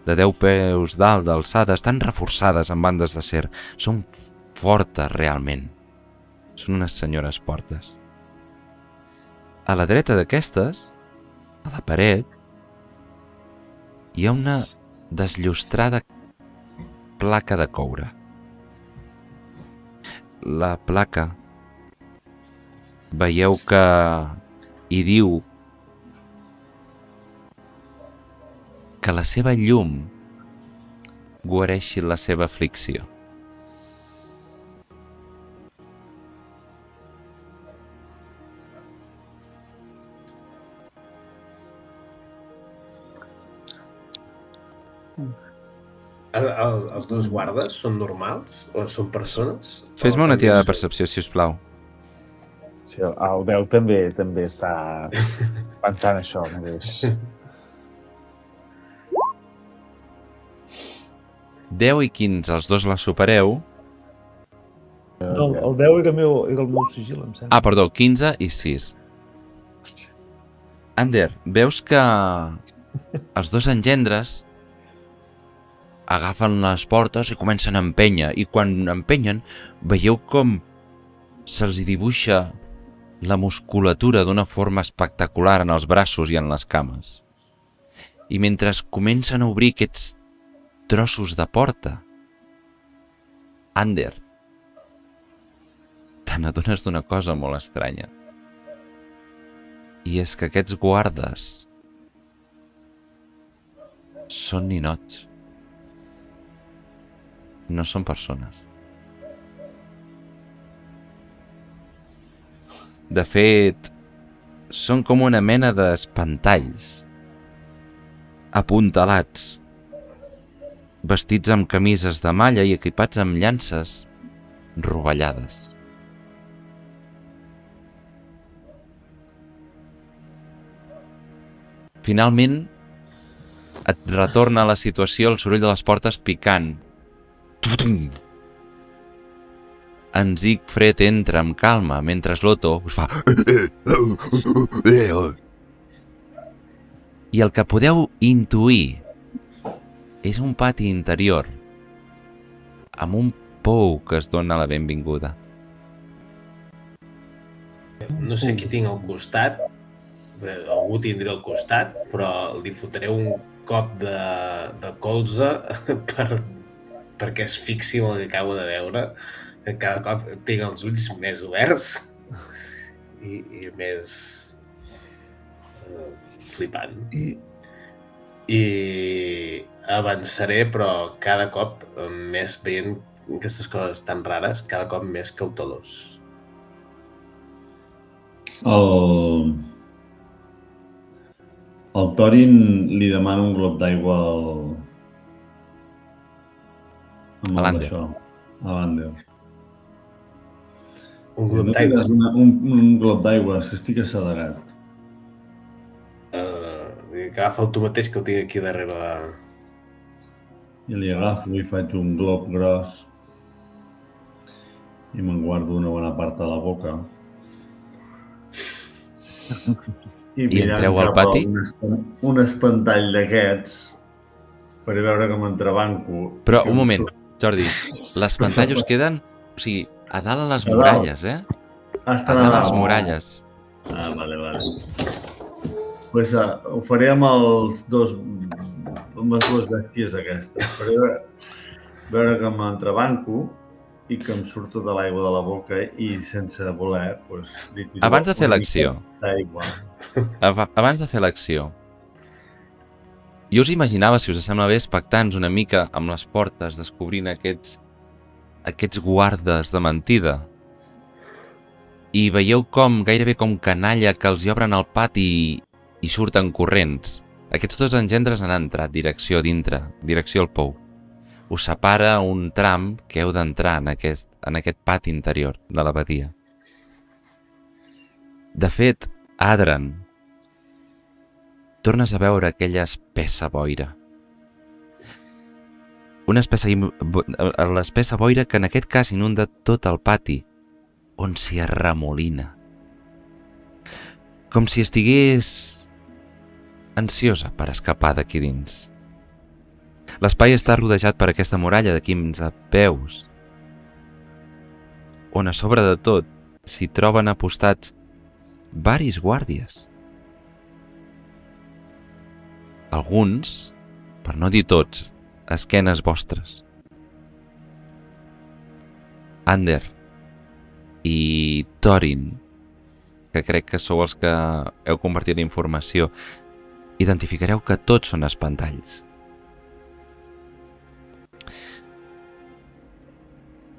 de 10 peus d'alt d'alçada, estan reforçades amb bandes d'acer. Són fortes realment. Són unes senyores portes. A la dreta d'aquestes, a la paret, hi ha una desllustrada placa de coure. La placa, veieu que hi diu que la seva llum guareixi la seva aflicció. Els dos guardes són normals? O són persones? Fes-me una tirada de percepció, si us plau. Sí, el Déu també està pensant això mateix. 10 i 15, els dos la supereu. No, el 10 era el meu sigil, em sembla. Ah, perdó, 15 i 6. Ander, veus que els dos engendres agafen les portes i comencen a empènyer, i quan empenyen veieu com se'ls dibuixa la musculatura d'una forma espectacular en els braços i en les cames. I mentre comencen a obrir aquests trossos de porta, Ander, te n'adones d'una cosa molt estranya. I és que aquests guardes Són ninots. No són persones. De fet, són com una mena d'espantalls, apuntalats, vestits amb camises de malla i equipats amb llances rovellades. Finalment, et retorna a la situació el soroll de les portes picant. En Siegfried entra amb calma, mentre l'Otto us fa... I el que podeu intuir és un pati interior amb un pou que es dona la benvinguda. No sé qui tinc al costat, algú tindré al costat, però li fotré un cop de colze perquè es fixi en el que acabo de veure. Cada cop tinc els ulls més oberts i més flipant. I avançaré, però cada cop més veient aquestes coses tan rares, cada cop més cautelós. El Thorin li demana un glop d'aigua A l'Ander. A l'Ander. Un glop d'aigua? Un glop d'aigua, és que estic assederat. Agafa el tu mateix, que el tinc aquí darrere. I li agafo i faig un glop gros i me'n guardo una bona part a la boca. I entreu al pati? Un espantall d'aquests faré veure que m'entrebanco. Però un moment, Jordi, l'espantall us queden, o sigui, a dalt a les muralles, eh? A dalt a les muralles. Ah, vale. Pues ho faré amb les dues bèsties aquestes. Faré veure que m'entrebanco i que em surto de l'aigua de la boca i sense voler, pues... Abans de fer l'acció, jo us imaginava, si us sembla bé, expectants una mica amb les portes, descobrint aquests guardes de mentida. I veieu com, gairebé com canalla, que els hi obren el pati i surten corrents. Aquests dos engendres han entrat direcció dintre, direcció al pou. Us separa un tram que heu d'entrar en aquest pati interior de l'abadia. De fet, Adran, tornes a veure aquella espessa boira. L'espessa boira que en aquest cas inunda tot el pati, on s'hi arremolina. Com si estigués ansiosa per escapar d'aquí dins. L'espai està rodejat per aquesta muralla de 15 peus, on a sobre de tot s'hi troben apostats varis guàrdies. Alguns, per no dir tots, a esquenes vostres. Ander i Thorin, que crec que sou els que heu compartit la informació, identificareu que tots són espantalls.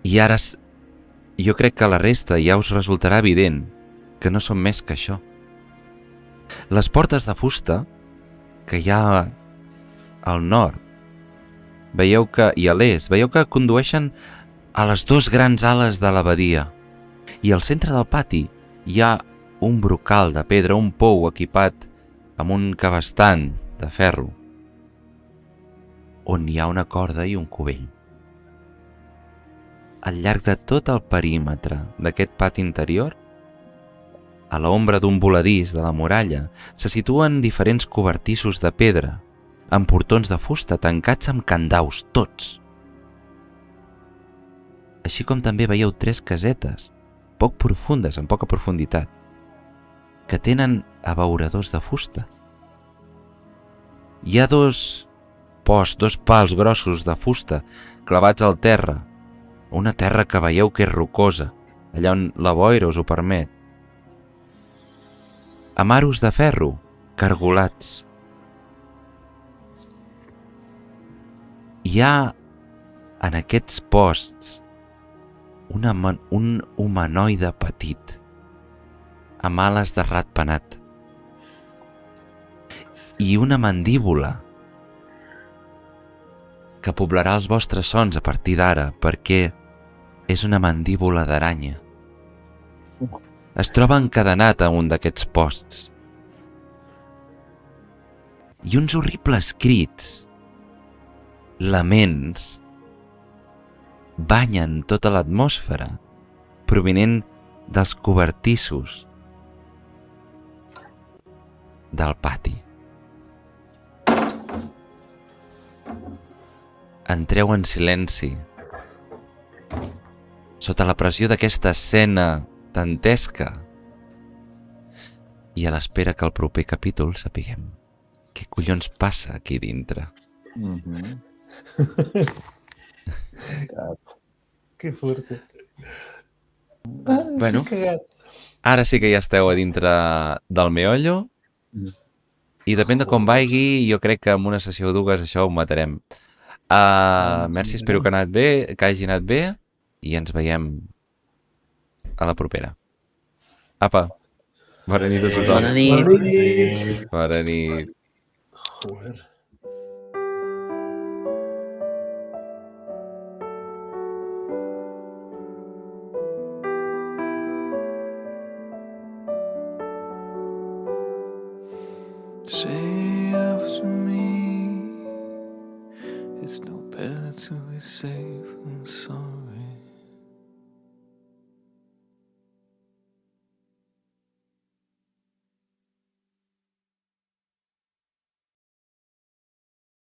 I ara jo crec que a la resta ja us resultarà evident que no són més que això. Les portes de fusta que hi ha al nord, veieu que, i a l'est, veieu que condueixen a les dues grans ales de l'abadia. I al centre del pati hi ha un brocal de pedra, un pou equipat amb un cabestant de ferro, on hi ha una corda i un cubell. Al llarg de tot el perímetre d'aquest pati interior, a l'ombra d'un voladís de la muralla, se situen diferents cobertissos de pedra, amb portons de fusta tancats amb candaus, tots. Així com també veieu 3 casetes, poc profundes, amb poca profunditat, que tenen abeuradors de fusta. Hi ha dos pals grossos de fusta clavats al terra, una terra que veieu que és rocosa, allà on la boira us ho permet. Amb aros de ferro, cargolats. hi ha en aquests posts un humanoide petit amb ales de ratpenat i una mandíbula que poblarà els vostres sons a partir d'ara perquè és una mandíbula d'aranya. Es troba encadenat a un d'aquests posts i uns horribles crits, laments, banyen tota l'atmosfera provinent dels cobertissos del pati. Entreu en silenci sota la pressió d'aquesta escena dantesca i a l'espera que el proper capítol sapiguem què collons passa aquí dintre. Que fuerte. Bueno, Que cagat. ara sí que ja esteu a dintre del meollo i depèn de com vagi, jo crec que en una sessió o dues això ho matarem. Merci, espero que hagi anat bé i ens veiem a la propera. Apa, bona nit a tothom. Bona nit. Bona nit. Bona nit. Joder. Say after me, it's no better to be safe than sorry.